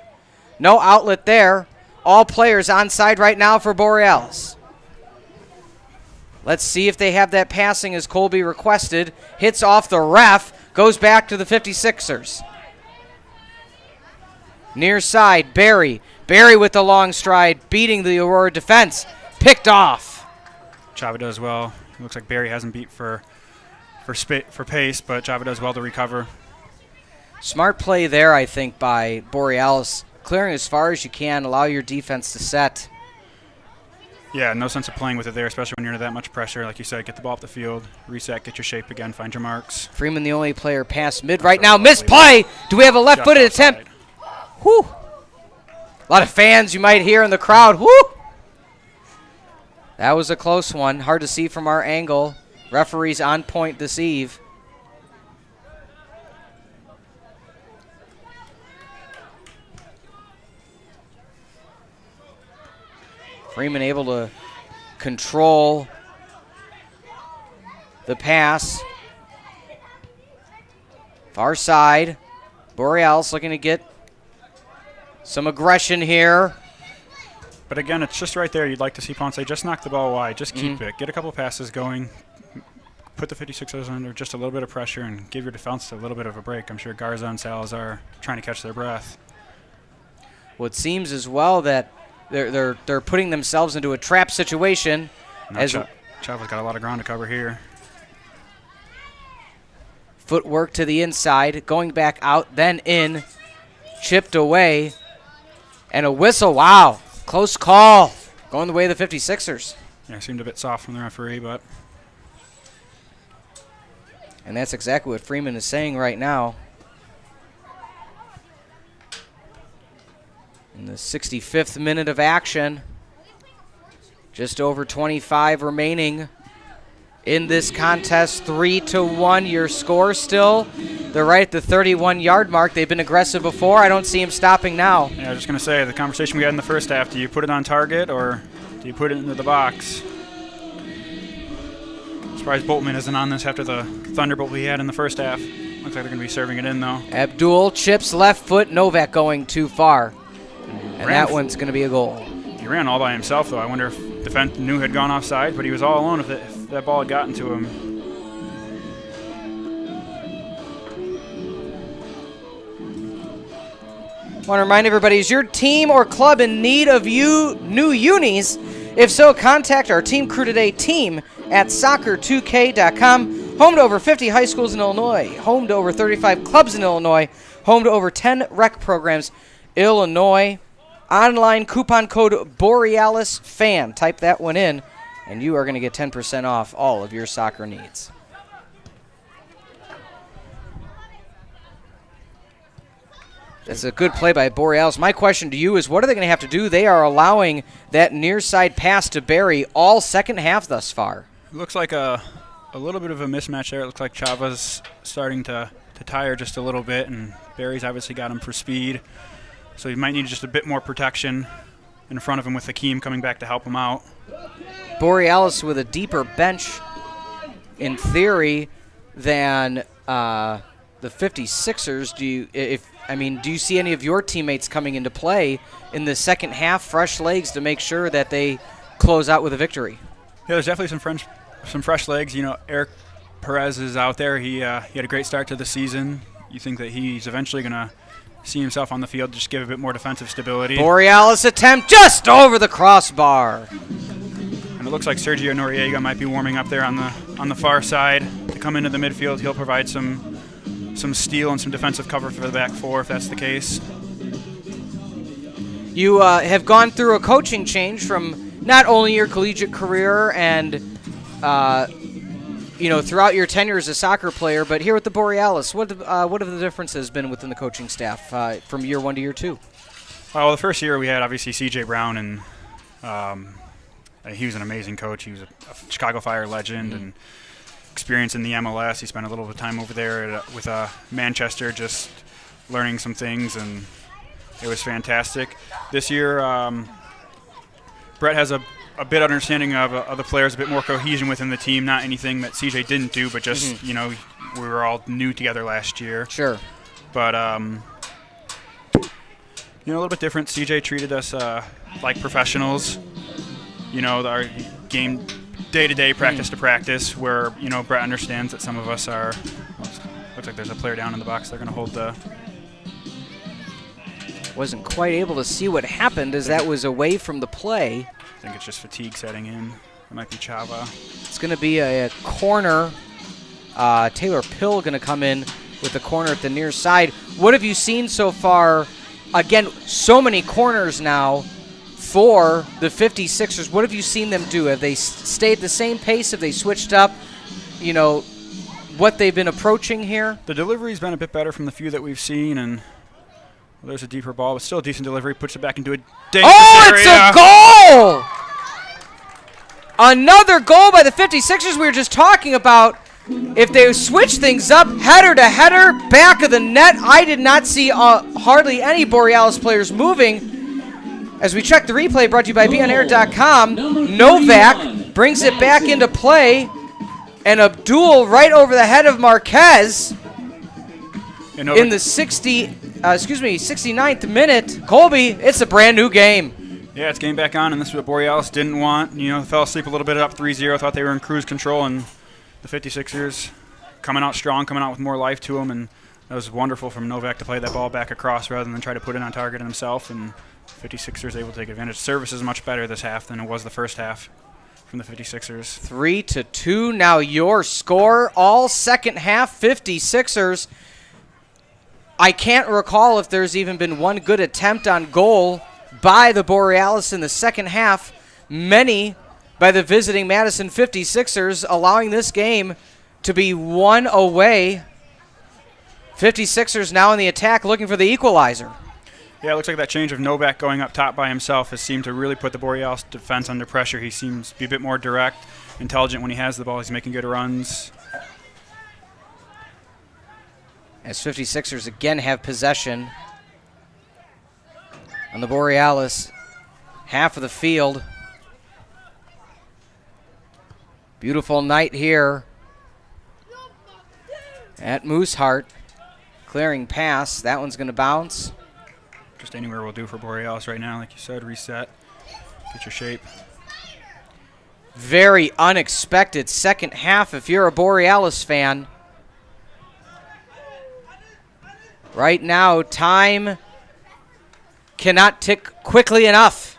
No outlet there. All players onside right now for Borealis. Let's see if they have that passing as Colby requested. Hits off the ref. Goes back to the 56ers. Near side, Barry. Barry with the long stride, beating the Aurora defense. Picked off. Chava does well. It looks like Barry hasn't beat for pace, but Chava does well to recover. Smart play there, I think, by Borealis. Clearing as far as you can, allow your defense to set. Yeah, no sense of playing with it there, especially when you're under that much pressure. Like you said, get the ball off the field, reset, get your shape again, find your marks. Freeman, the only player past mid right now. Misplay! Do we have a left-footed attempt? Whew! A lot of fans you might hear in the crowd. Whew! That was a close one. Hard to see from our angle. Referees on point this eve. Freeman able to control the pass. Far side. Borealis looking to get some aggression here. But again, it's just right there. You'd like to see Ponce just knock the ball wide. Just keep it. Get a couple passes going. Put the 56ers under just a little bit of pressure and give your defense a little bit of a break. I'm sure Garza and Salazar trying to catch their breath. Well, it seems as well that they're putting themselves into a trap situation. Chava's got a lot of ground to cover here. Footwork to the inside, going back out, then in, chipped away, and a whistle. Wow, close call. Going the way of the 56ers. Yeah, seemed a bit soft from the referee, but. And that's exactly what Freeman is saying right now. In the 65th minute of action, just over 25 remaining in this contest. 3-1 your score still. They're right at the 31-yard mark. They've been aggressive before. I don't see him stopping now. Yeah, I was just going to say, the conversation we had in the first half, do you put it on target or do you put it into the box? Surprised Boltman isn't on this after the thunderbolt we had in the first half. Looks like they're going to be serving it in, though. Abdul chips left foot. Novak going too far. And that one's going to be a goal. He ran all by himself, though. I wonder if defense knew had gone offside, but he was all alone if that ball had gotten to him. I want to remind everybody, is your team or club in need of new unis? If so, contact our team crew today, team@soccer2k.com. Home to over 50 high schools in Illinois. Home to over 35 clubs in Illinois. Home to over 10 rec programs. Illinois. Online coupon code BOREALISFAN. Type that one in, and you are going to get 10% off all of your soccer needs. That's a good play by Borealis. My question to you is, what are they going to have to do? They are allowing that near side pass to Barry all second half thus far. It looks like a little bit of a mismatch there. It looks like Chava's starting to tire just a little bit, and Barry's obviously got him for speed. So he might need just a bit more protection in front of him with Hakeem coming back to help him out. Borealis with a deeper bench, in theory, than the 56ers. Do you see any of your teammates coming into play in the second half, fresh legs, to make sure that they close out with a victory? Yeah, there's definitely some fresh legs. You know, Eric Perez is out there. He had a great start to the season. You think that he's eventually going to see himself on the field, just give a bit more defensive stability. Borealis attempt just over the crossbar. And it looks like Sergio Noriega might be warming up there on the far side to come into the midfield. He'll provide some steal and some defensive cover for the back four if that's the case. You have gone through a coaching change from not only your collegiate career and throughout your tenure as a soccer player, but here with the Borealis, what have the differences been within the coaching staff from year one to year two? Well, the first year we had obviously C.J. Brown, and he was an amazing coach. He was a Chicago Fire legend and experience in the MLS. He spent a little bit of time over there with Manchester, just learning some things, and it was fantastic. This year, Brett has a a bit understanding of the players, a bit more cohesion within the team. Not anything that CJ didn't do, but just we were all new together last year. Sure. But a little bit different. CJ treated us like professionals. Our game day to day, practice to practice. Where Brett understands that some of us are. Looks like there's a player down in the box. They're going to hold the. Wasn't quite able to see what happened as that was away from the play. I think it's just fatigue setting in. It might be Chava. It's going to be a corner. Taylor Pill going to come in with the corner at the near side. What have you seen so far? Again, so many corners now for the 56ers. What have you seen them do? Have they stayed the same pace? Have they switched up, what they've been approaching here? The delivery's been a bit better from the few that we've seen, and there's a deeper ball, but still a decent delivery. Puts it back into a dangerous area. It's a goal! Another goal by the 56ers. We were just talking about if they switch things up, header to header, back of the net. I did not see hardly any Borealis players moving. As we check the replay, brought to you by BeOnAir.com, Novak brings it back into play, and Abdul right over the head of Marquez in the 69th minute. Colby, it's a brand new game. Yeah, it's game back on, and this is what Borealis didn't want. Fell asleep a little bit up 3-0, thought they were in cruise control, and the 56ers coming out strong, coming out with more life to them, and that was wonderful from Novak to play that ball back across rather than try to put it on target himself, and 56ers able to take advantage. Service is much better this half than it was the first half from the 56ers. 3-2 now your score. All second half 56ers. I can't recall if there's even been one good attempt on goal by the Borealis in the second half. Many by the visiting Madison 56ers, allowing this game to be one away. 56ers now in the attack looking for the equalizer. Yeah, it looks like that change of Novak going up top by himself has seemed to really put the Borealis defense under pressure. He seems to be a bit more direct, intelligent when he has the ball. He's making good runs. As 56ers again have possession on the Borealis half of the field. Beautiful night here at Mooseheart. Clearing pass. That one's going to bounce. Just anywhere will do for Borealis right now. Like you said, reset. Get your shape. Very unexpected second half if you're a Borealis fan. Right now, time cannot tick quickly enough.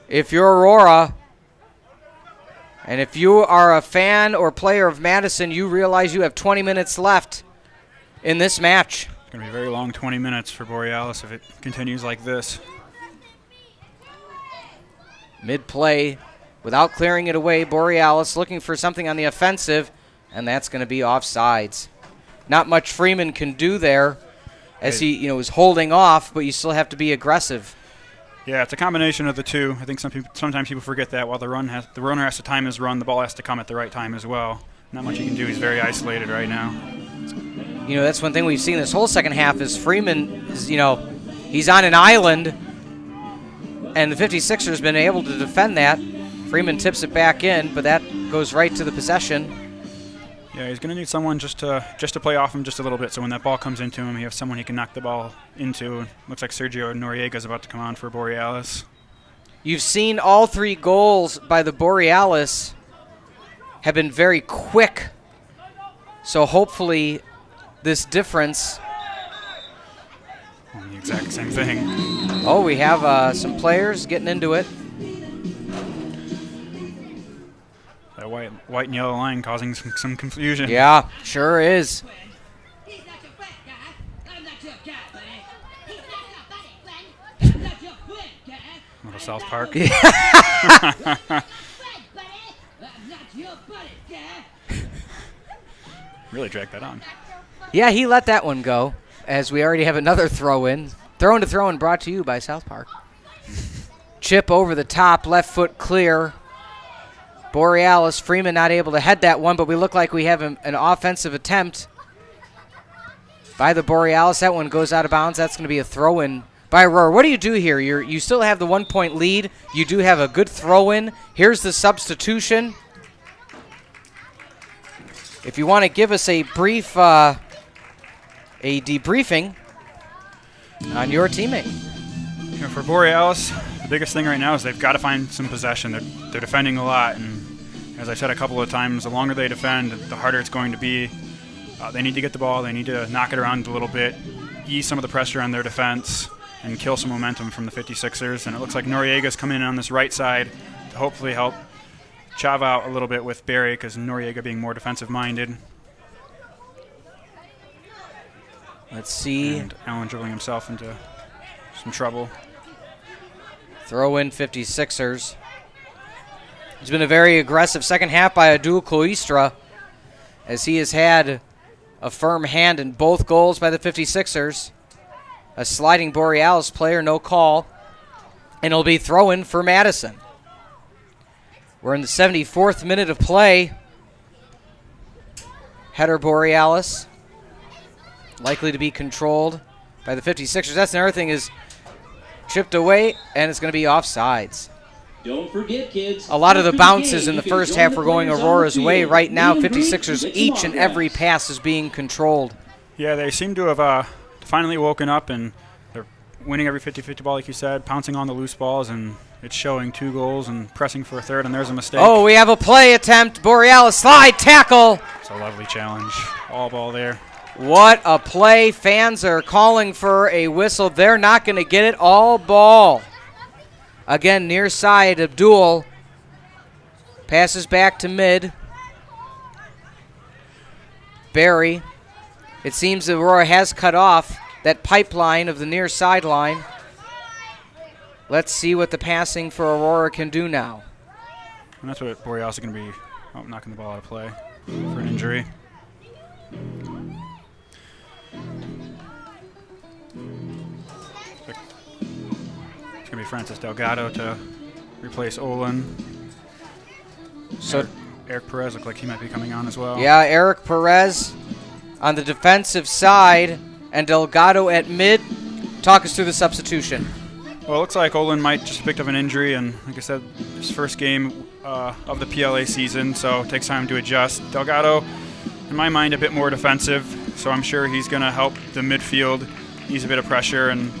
If you're Aurora, and if you are a fan or player of Madison, you realize you have 20 minutes left in this match. It's going to be a very long 20 minutes for Borealis if it continues like this. Mid-play, without clearing it away, Borealis looking for something on the offensive, and that's going to be offsides. Not much Freeman can do there as he is holding off, but you still have to be aggressive. Yeah, it's a combination of the two. I think sometimes people forget that while the runner has to time his run, the ball has to come at the right time as well. Not much he can do. He's very isolated right now. That's one thing we've seen this whole second half is Freeman is, he's on an island, and the 56ers have been able to defend that. Freeman tips it back in, but that goes right to the possession. Yeah, he's going to need someone just to play off him just a little bit, so when that ball comes into him, he has someone he can knock the ball into. Looks like Sergio Noriega is about to come on for Borealis. You've seen all three goals by the Borealis have been very quick, so hopefully this difference. The exact same thing. Oh, we have some players getting into it. That white and yellow line causing some confusion. Yeah, sure is. Little South Park. Really dragged that on. Yeah, he let that one go, as we already have another throw-in. Throw-in to throw-in brought to you by South Park. Chip over the top, left foot clear. Borealis, Freeman not able to head that one, but we look like we have an offensive attempt by the Borealis. That one goes out of bounds. That's going to be a throw-in by Aurora. What do you do here? You still have the 1-point lead. You do have a good throw-in. Here's the substitution. If you want to give us a brief a debriefing on your teammate. You know, for Borealis, the biggest thing right now is they've got to find some possession. They're defending a lot, and as I've said a couple of times, the longer they defend, the harder it's going to be. They need to get the ball. They need to knock it around a little bit, ease some of the pressure on their defense, and kill some momentum from the 56ers. And it looks like Noriega's coming in on this right side to hopefully help Chava out a little bit with Barry, because Noriega being more defensive-minded. Let's see. And Allen dribbling himself into some trouble. Throw in 56ers. It's been a very aggressive second half by Abdul Koistra, as he has had a firm hand in both goals by the 56ers. A sliding Borealis player, no call. And it'll be throw-in for Madison. We're in the 74th minute of play. Header Borealis. Likely to be controlled by the 56ers. That's another thing, is chipped away, and it's going to be offsides. Don't forget, kids. A lot of the bounces in the first half were going Aurora's way. Right now, 56ers, each and every pass is being controlled. Yeah, they seem to have finally woken up, and they're winning every 50-50 ball, like you said, pouncing on the loose balls, and it's showing 2 goals and pressing for a third, and there's a mistake. Oh, we have a play attempt. Borealis slide tackle. It's a lovely challenge. All ball there. What a play. Fans are calling for a whistle. They're not going to get it. All ball. Again, near side, Abdul passes back to mid. Barry. It seems that Aurora has cut off that pipeline of the near sideline. Let's see what the passing for Aurora can do now. And that's what Borealis is going to be knocking the ball out of play for an injury. It's going to be Francis Delgado to replace Olin. So Eric Perez looked like he might be coming on as well. Yeah, Eric Perez on the defensive side and Delgado at mid. Talk us through the substitution. Well, it looks like Olin might just picked up an injury, and like I said, his first game of the PLA season, so it takes time to adjust. Delgado, in my mind, a bit more defensive, so I'm sure he's going to help the midfield ease a bit of pressure. And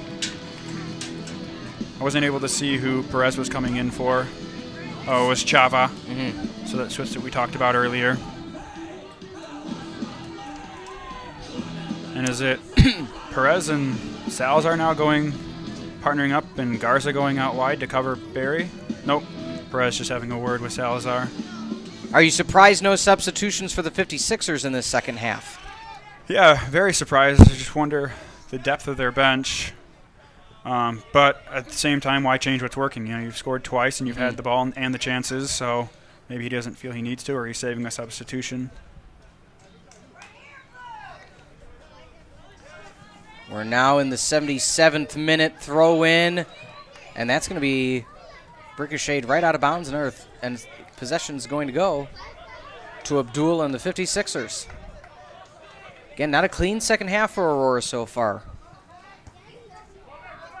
I wasn't able to see who Perez was coming in for. Oh, it was Chava. So that switch that we talked about earlier. And is it Perez and Salazar now partnering up, and Garza going out wide to cover Barry? Nope. Perez just having a word with Salazar. Are you surprised no substitutions for the 56ers in this second half? Yeah, very surprised. I just wonder the depth of their bench. But at the same time, why change what's working? You know, you've scored twice and you've had the ball and the chances, so maybe he doesn't feel he needs to, or he's saving a substitution. We're now in the 77th minute, throw in, and that's going to be ricocheted right out of bounds, and possession's going to go to Abdul and the 56ers. Again, not a clean second half for Aurora so far.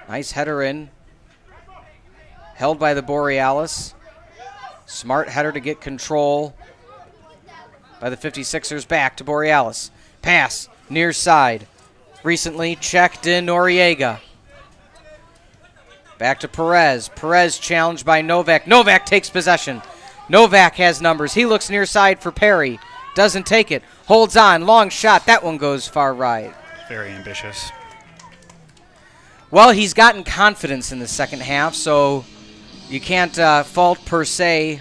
Nice header in. Held by the Borealis. Smart header to get control by the 56ers. Back to Borealis. Pass, near side. Recently checked in Noriega. Back to Perez. Perez challenged by Novak. Novak takes possession. Novak has numbers. He looks near side for Perry. Doesn't take it. Holds on. Long shot. That one goes far right. Very ambitious. Well, he's gotten confidence in the second half, so you can't fault per se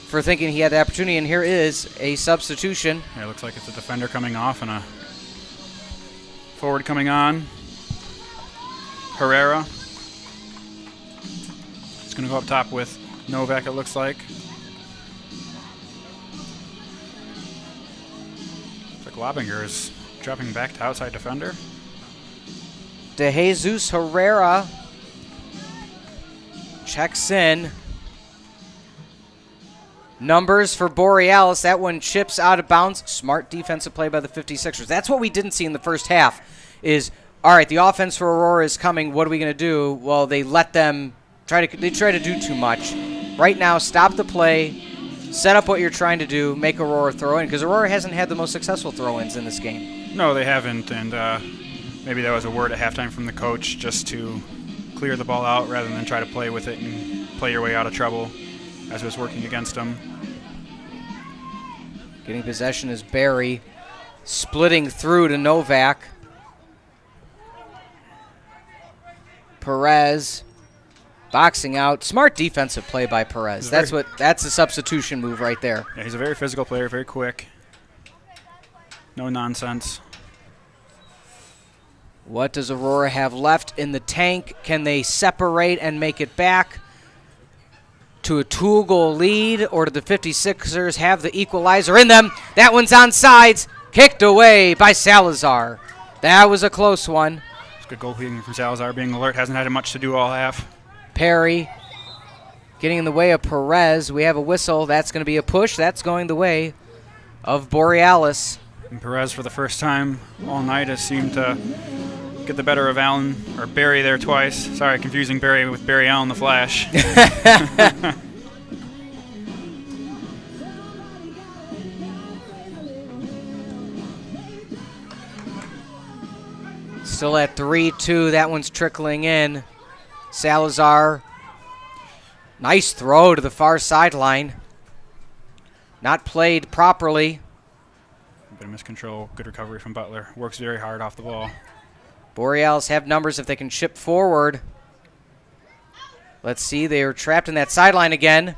for thinking he had the opportunity. And here is a substitution. Yeah, it looks like it's a defender coming off and a forward coming on. Herrera. It's going to go up top with Novak, it looks like. Looks like Lobinger is dropping back to outside defender. De Jesus Herrera checks in. Numbers for Borealis. That one chips out of bounds. Smart defensive play by the 56ers. That's what we didn't see in the first half, is all right, the offense for Aurora is coming. What are we going to do? Well, they let them try to do too much. Right now, stop the play, set up what you're trying to do, make Aurora throw in, because Aurora hasn't had the most successful throw-ins in this game. No, they haven't, and maybe that was a word at halftime from the coach just to clear the ball out rather than try to play with it and play your way out of trouble as it was working against them. Getting possession is Barry, splitting through to Novak. Perez boxing out. Smart defensive play by Perez. That's a substitution move right there. Yeah, he's a very physical player, very quick. No nonsense. What does Aurora have left in the tank? Can they separate and make it back to a 2-goal lead, or do the 56ers have the equalizer in them? That one's on sides, kicked away by Salazar. That was a close one. Good goalkeeping from Salazar, being alert, hasn't had much to do all half. Perry getting in the way of Perez. We have a whistle. That's going to be a push. That's going the way of Borealis. And Perez, for the first time all night, has seemed to get the better of Allen, or Barry there twice. Sorry, confusing Barry with Barry Allen the Flash. Still at 3-2. That one's trickling in. Salazar. Nice throw to the far sideline. Not played properly. A bit of miscontrol. Good recovery from Butler. Works very hard off the ball. Borealis have numbers if they can chip forward. Let's see. They are trapped in that sideline again.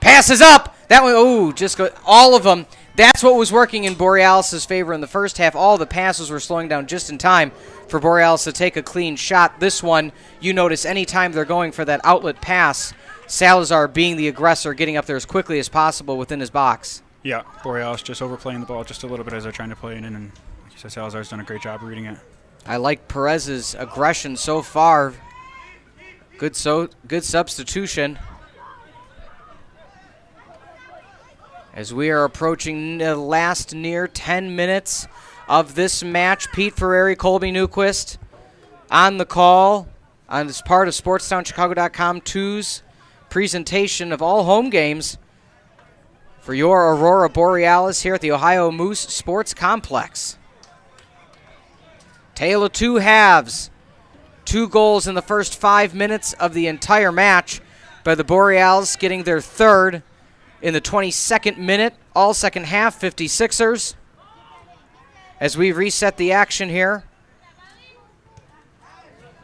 Passes up. That one, ooh, just go. All of them. That's what was working in Borealis' favor in the first half. All the passes were slowing down just in time for Borealis to take a clean shot. This one, you notice anytime they're going for that outlet pass, Salazar being the aggressor, getting up there as quickly as possible within his box. Yeah, Borealis just overplaying the ball just a little bit as they're trying to play it in, and like you said, Salazar's done a great job reading it. I like Perez's aggression so far. Good substitution. As we are approaching the last near 10 minutes of this match, Pete Ferrari, Colby Newquist on the call as part of SportsTownChicago.com 2's presentation of all home games for your Aurora Borealis here at the Ohio Moose Sports Complex. Tale of two halves. 2 goals in the first 5 minutes of the entire match by the Borealis, getting their third in the 22nd minute, all second half, 56ers. As we reset the action here.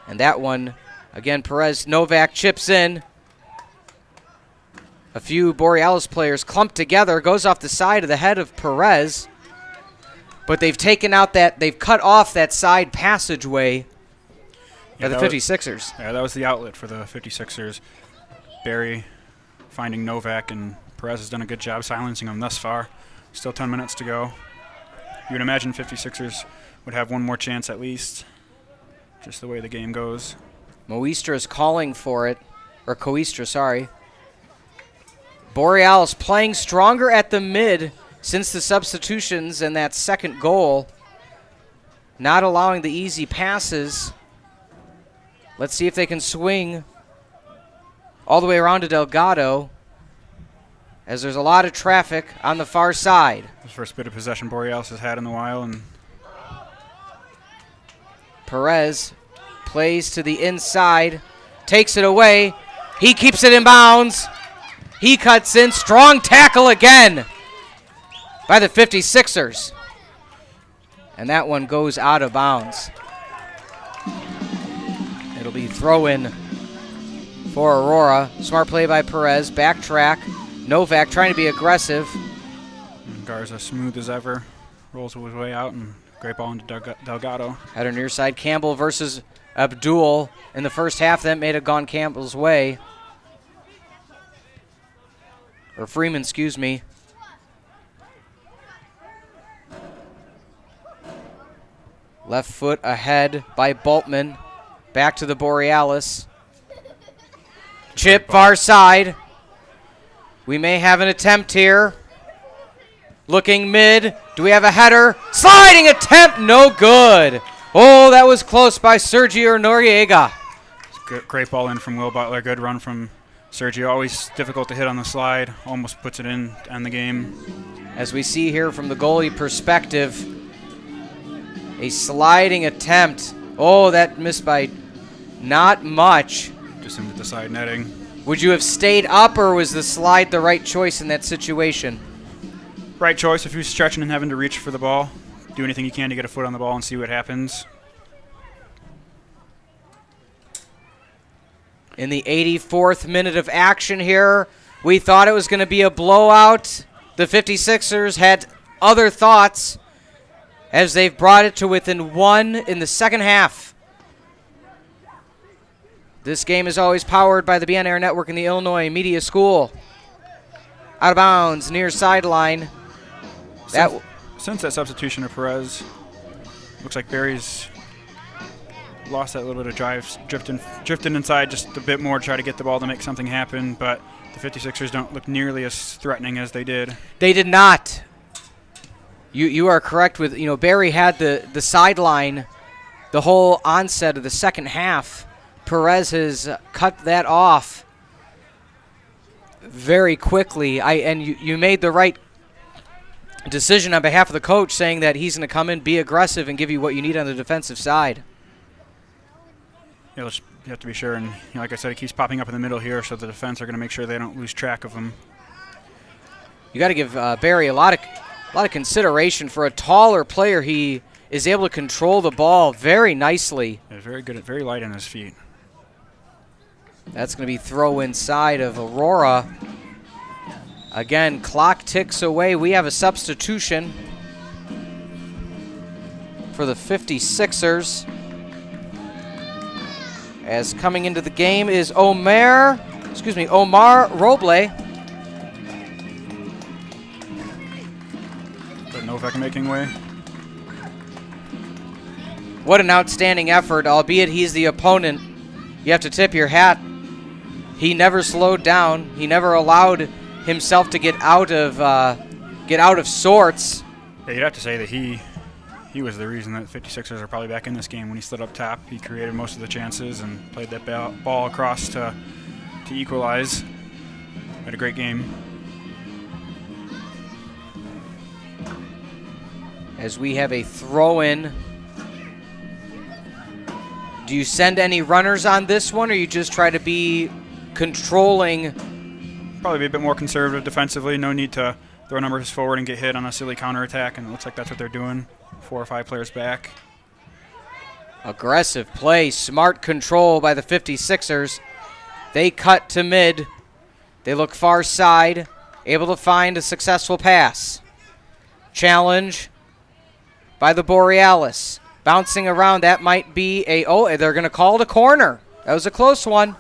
And that one, again, Perez, Novak chips in. A few Borealis players clumped together, goes off the side of the head of Perez. But they've taken out that, they've cut off that side passageway for the 56ers. Yeah, that was the outlet for the 56ers. Barry finding Novak, and Perez has done a good job silencing him thus far. Still 10 minutes to go. You would imagine 56ers would have one more chance at least, just the way the game goes. Moistra is calling for it, or Coistra, sorry. Borealis playing stronger at the mid since the substitutions and that second goal. Not allowing the easy passes. Let's see if they can swing all the way around to Delgado, as there's a lot of traffic on the far side. The first bit of possession Borealis has had in a while, and Perez plays to the inside, takes it away. He keeps it in bounds. He cuts in. Strong tackle again by the 56ers. And that one goes out of bounds. It'll be throw-in for Aurora. Smart play by Perez. Backtrack. Novak trying to be aggressive. And Garza, smooth as ever, rolls his way out, and great ball into Delgado. Header near side. Campbell versus Abdul in the first half. That may have gone Campbell's way. Or Freeman, excuse me. Left foot ahead by Bultman. Back to the Borealis. Chip far side. We may have an attempt here. Looking mid. Do we have a header? Sliding attempt, no good. Oh, that was close by Sergio Noriega. Great ball in from Will Butler. Good run from Sergio. Always difficult to hit on the slide. Almost puts it in to end the game. As we see here from the goalie perspective, a sliding attempt. Oh, that missed by not much. Just into the side netting. Would you have stayed up, or was the slide the right choice in that situation? Right choice. If you're stretching and having to reach for the ball, do anything you can to get a foot on the ball and see what happens. In the 84th minute of action here, we thought it was going to be a blowout. The 56ers had other thoughts as they've brought it to within one in the second half. This game is always powered by the BN Air Network and the Illinois Media School. Out of bounds, near sideline. Since that substitution of Perez, looks like Barry's lost that little bit of drive, drifting inside just a bit more to try to get the ball to make something happen, but the 56ers don't look nearly as threatening as they did. They did not. You are correct with, Barry had the sideline the whole onset of the second half. Perez has cut that off very quickly. And you made the right decision on behalf of the coach, saying that he's going to come in, be aggressive, and give you what you need on the defensive side. Yeah, you have to be sure, and like I said, he keeps popping up in the middle here, so the defense are going to make sure they don't lose track of him. You got to give Barry a lot of consideration for a taller player. He is able to control the ball very nicely. Yeah, very good, very light on his feet. That's going to be throw inside of Aurora. Again, clock ticks away. We have a substitution for the 56ers. As coming into the game is Omar Roble. But Novak making way. What an outstanding effort, albeit he's the opponent. You have to tip your hat. He never slowed down. He never allowed himself to get out of sorts. Yeah, you'd have to say that he was the reason that 56ers are probably back in this game. When he slid up top, he created most of the chances and played that ball across to equalize. Had a great game. As we have a throw-in. Do you send any runners on this one, or you just try to be controlling? Probably be a bit more conservative defensively. No need to throw numbers forward and get hit on a silly counterattack, and it looks like that's what they're doing. 4 or 5 players back. Aggressive play, smart control by the 56ers. They cut to mid. They look far side, able to find a successful pass. Challenge by the Borealis. Bouncing around, that might be they're going to call it a corner. That was a close one.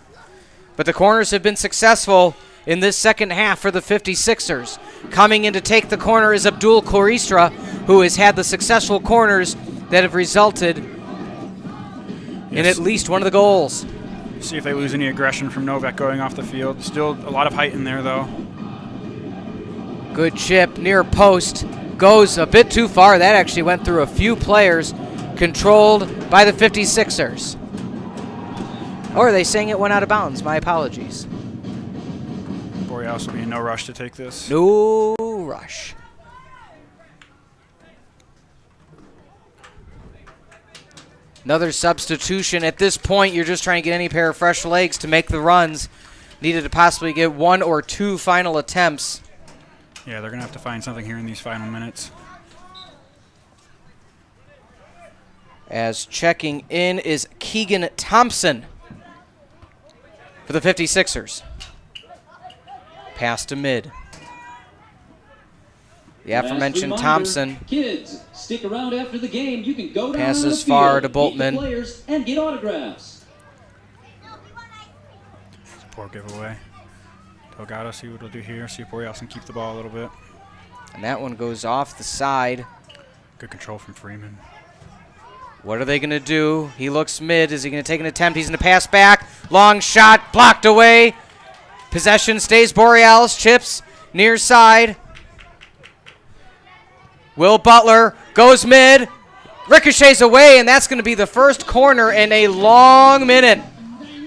But the corners have been successful in this second half for the 56ers. Coming in to take the corner is Abdul Koristra, who has had the successful corners that have resulted in at least one of the goals. See if they lose any aggression from Novak going off the field. Still a lot of height in there, though. Good chip, near post. Goes a bit too far. That actually went through a few players. Controlled by the 56ers. Or are they saying it went out of bounds? My apologies. Borealis will be in no rush to take this. No rush. Another substitution. At this point, you're just trying to get any pair of fresh legs to make the runs. Needed to possibly get 1 or 2 final attempts. Yeah, they're going to have to find something here in these final minutes. As checking in is Keegan Thompson for the 56ers. Pass to mid. The aforementioned Thompson. Kids, stick around after the game. You can go down passes to the far field, to Boltman. meet the players and get autographs. It's a poor giveaway. Delgado, see what he'll do here. See if Borealis can keep the ball a little bit. And that one goes off the side. Good control from Freeman. What are they going to do? He looks mid. Is he going to take an attempt? He's going to pass back. Long shot, blocked away. Possession stays Borealis. Chips near side. Will Butler goes mid. Ricochets away, and that's going to be the first corner in a long minute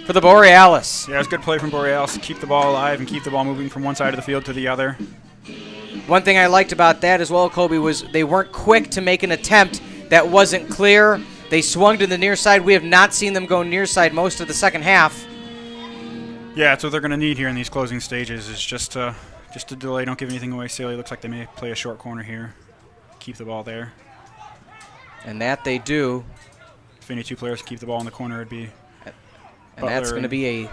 for the Borealis. Yeah, it's good play from Borealis to keep the ball alive and keep the ball moving from one side of the field to the other. One thing I liked about that as well, Colby, was they weren't quick to make an attempt that wasn't clear. They swung to the near side. We have not seen them go near side most of the second half. Yeah, that's what they're going to need here in these closing stages is just to delay, don't give anything away silly. Looks like they may play a short corner here. Keep the ball there. And that they do. If any two players keep the ball in the corner, it'd be And that's going to be a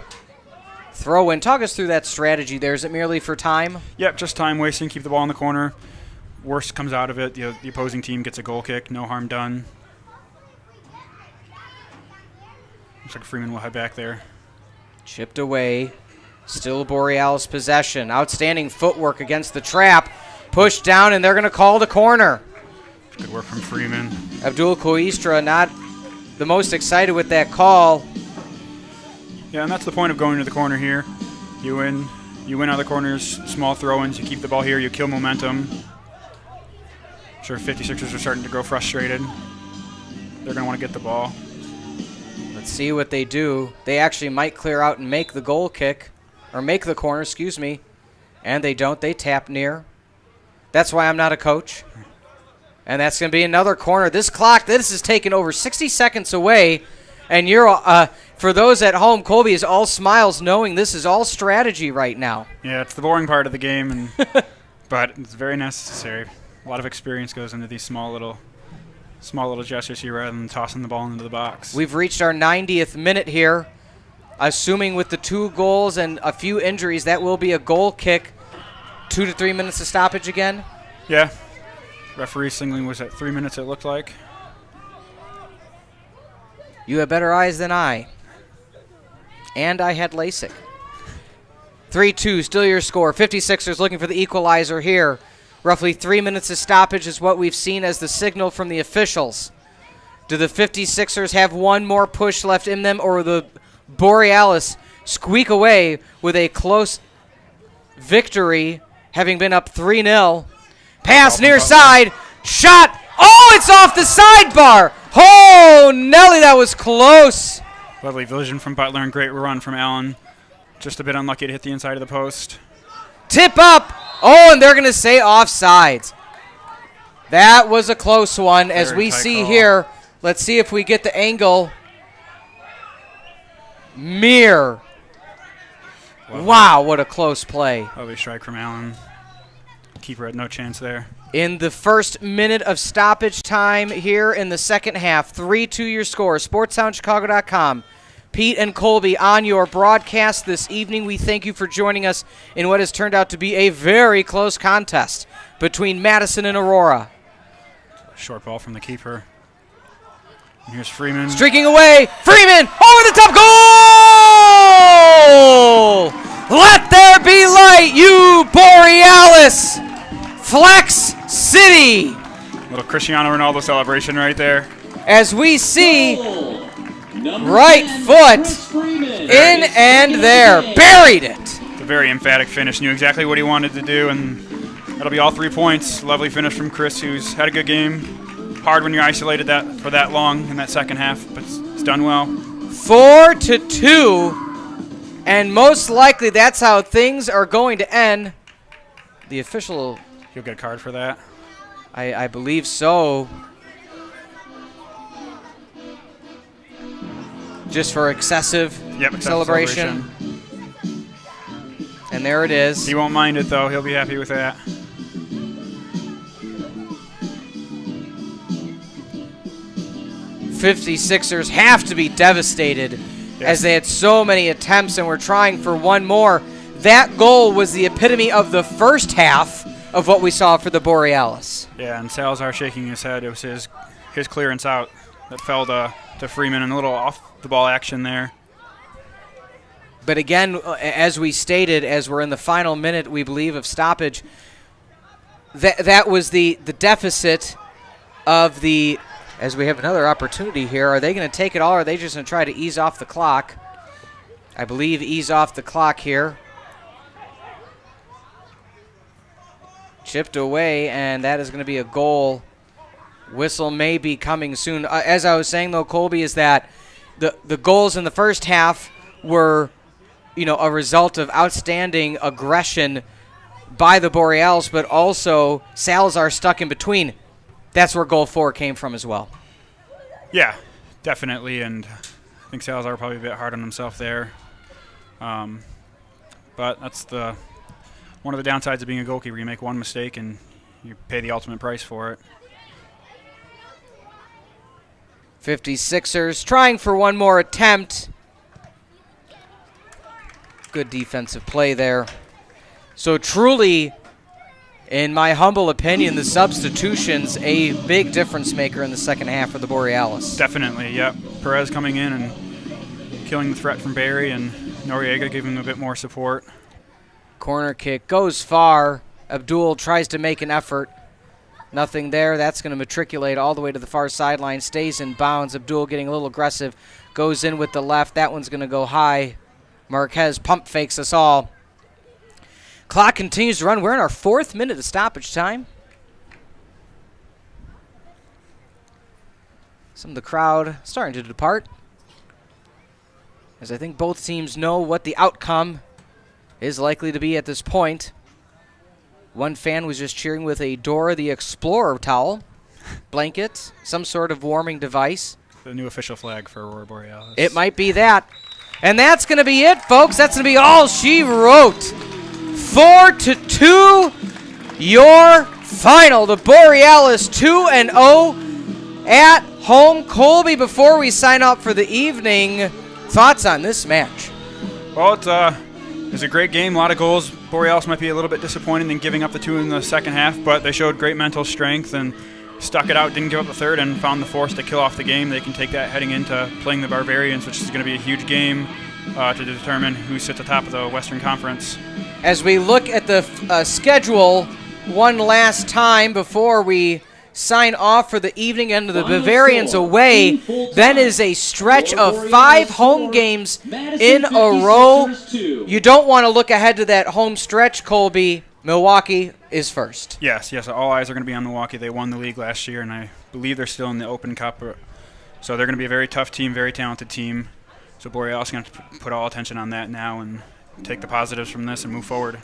throw-in. Talk us through that strategy there. Is it merely for time? Yep, just time wasting. Keep the ball in the corner. Worst comes out of it. The opposing team gets a goal kick. No harm done. Looks like Freeman will head back there. Chipped away. Still Borealis possession. Outstanding footwork against the trap. Pushed down, and they're going to call the corner. Good work from Freeman. Abdul Koistra not the most excited with that call. Yeah, and that's the point of going to the corner here. You win out of the corners, small throw-ins, you keep the ball here, you kill momentum. I'm sure 56ers are starting to grow frustrated. They're going to want to get the ball. Let's see what they do. They actually might clear out and make the goal kick, or make the corner, excuse me. And they don't. They tap near. That's why I'm not a coach. And that's going to be another corner. This clock, this is taking over 60 seconds away. And you're, for those at home, Colby is all smiles knowing this is all strategy right now. Yeah, it's the boring part of the game, but it's very necessary. A lot of experience goes into these small little gestures here rather than tossing the ball into the box. We've reached our 90th minute here. Assuming with the 2 goals and a few injuries, that will be a goal kick. 2 to 3 minutes of stoppage again? Yeah. Referee signaling was at 3 minutes, it looked like. You have better eyes than I. And I had LASIK. 3-2, still your score. 56ers looking for the equalizer here. Roughly 3 minutes of stoppage is what we've seen as the signal from the officials. Do the 56ers have one more push left in them, or will the Borealis squeak away with a close victory, having been up 3-0? Pass near side. Shot. Oh, it's off the sidebar. Oh, Nelly, that was close. Lovely vision from Butler and great run from Allen. Just a bit unlucky to hit the inside of the post. Tip up. Oh, and they're going to say offsides. That was a close one. As we see here, let's see if we get the angle. Wow, what a close play. Lovely strike from Allen. Keeper had no chance there. In the first minute of stoppage time here in the second half, 3-2 your score. SportsTownChicago.com. Pete and Colby on your broadcast this evening. We thank you for joining us in what has turned out to be a very close contest between Madison and Aurora. Short ball from the keeper. And here's Freeman. Streaking away. Freeman over the top. Goal! Let there be light, you Borealis. Flex City. Little Cristiano Ronaldo celebration right there. As we see, right foot in and there. Buried it. It's a very emphatic finish. Knew exactly what he wanted to do, and that'll be all 3 points. Lovely finish from Chris, who's had a good game. Hard when you're isolated for that long in that second half, but it's done well. 4-2. And most likely that's how things are going to end. The official... He'll get a card for that. I believe so. Just for excessive celebration. And there it is. He won't mind it, though. He'll be happy with that. '56ers have to be devastated as they had so many attempts and were trying for one more. That goal was the epitome of the first half of what we saw for the Borealis. Yeah, and Salazar shaking his head. It was his clearance out that fell to Freeman, and a little off-the-ball action there. But again, as we stated, as we're in the final minute, we believe, of stoppage, that was the deficit of the... As we have another opportunity here, are they going to take it all, or are they just going to try to ease off the clock? I believe ease off the clock here. Chipped away, and that is going to be a goal Whistle may be coming soon. As I was saying, though, Colby, is that the goals in the first half were, a result of outstanding aggression by the Borealis, but also Salazar stuck in between. That's where goal 4 came from as well. Yeah, definitely, and I think Salazar probably a bit hard on himself there. But that's one of the downsides of being a goalkeeper. You make one mistake and you pay the ultimate price for it. 56ers trying for one more attempt. Good defensive play there. So truly, in my humble opinion, the substitution's a big difference maker in the second half for the Borealis. Definitely, yeah. Perez coming in and killing the threat from Barry, and Noriega giving him a bit more support. Corner kick goes far. Abdul tries to make an effort. Nothing there. That's going to matriculate all the way to the far sideline. Stays in bounds. Abdul getting a little aggressive. Goes in with the left. That one's going to go high. Marquez pump fakes us all. Clock continues to run. We're in our 4th minute of stoppage time. Some of the crowd starting to depart, as I think both teams know what the outcome is likely to be at this point. One fan was just cheering with a Dora the Explorer towel, blanket, some sort of warming device. The new official flag for Aurora Borealis. It might be that. And that's going to be it, folks. That's going to be all she wrote. 4-2, your final. The Borealis 2-0 at home. Colby, before we sign up for the evening, thoughts on this match? Well, it's a great game, a lot of goals. Borealis might be a little bit disappointed in giving up the 2 in the second half, but they showed great mental strength and stuck it out, didn't give up the third, and found the force to kill off the game. They can take that heading into playing the Barbarians, which is going to be a huge game to determine who sits atop of the Western Conference. As we look at the schedule one last time before we sign off for the evening, and the Bavarians away, then is a stretch of 5 home games in a row. You don't want to look ahead to that home stretch, Colby. Milwaukee is first. Yes, all eyes are going to be on Milwaukee. They won the league last year, and I believe they're still in the Open Cup. So they're going to be a very tough team, very talented team. So Borealis is going to put all attention on that now and take the positives from this and move forward.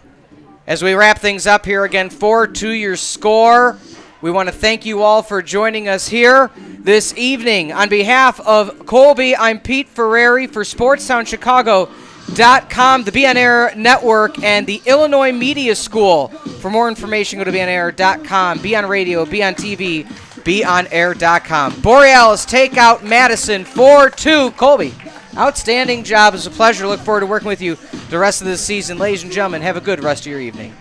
As we wrap things up here again, 4-2 your score. We want to thank you all for joining us here this evening. On behalf of Colby, I'm Pete Ferrari for SportsTownChicago.com, the Be On Air Network, and the Illinois Media School. For more information, go to BeOnAir.com, Be On Radio, Be On TV, BeOnAir.com. Borealis take out Madison 4-2. Colby, outstanding job. It was a pleasure. Look forward to working with you the rest of this season. Ladies and gentlemen, have a good rest of your evening.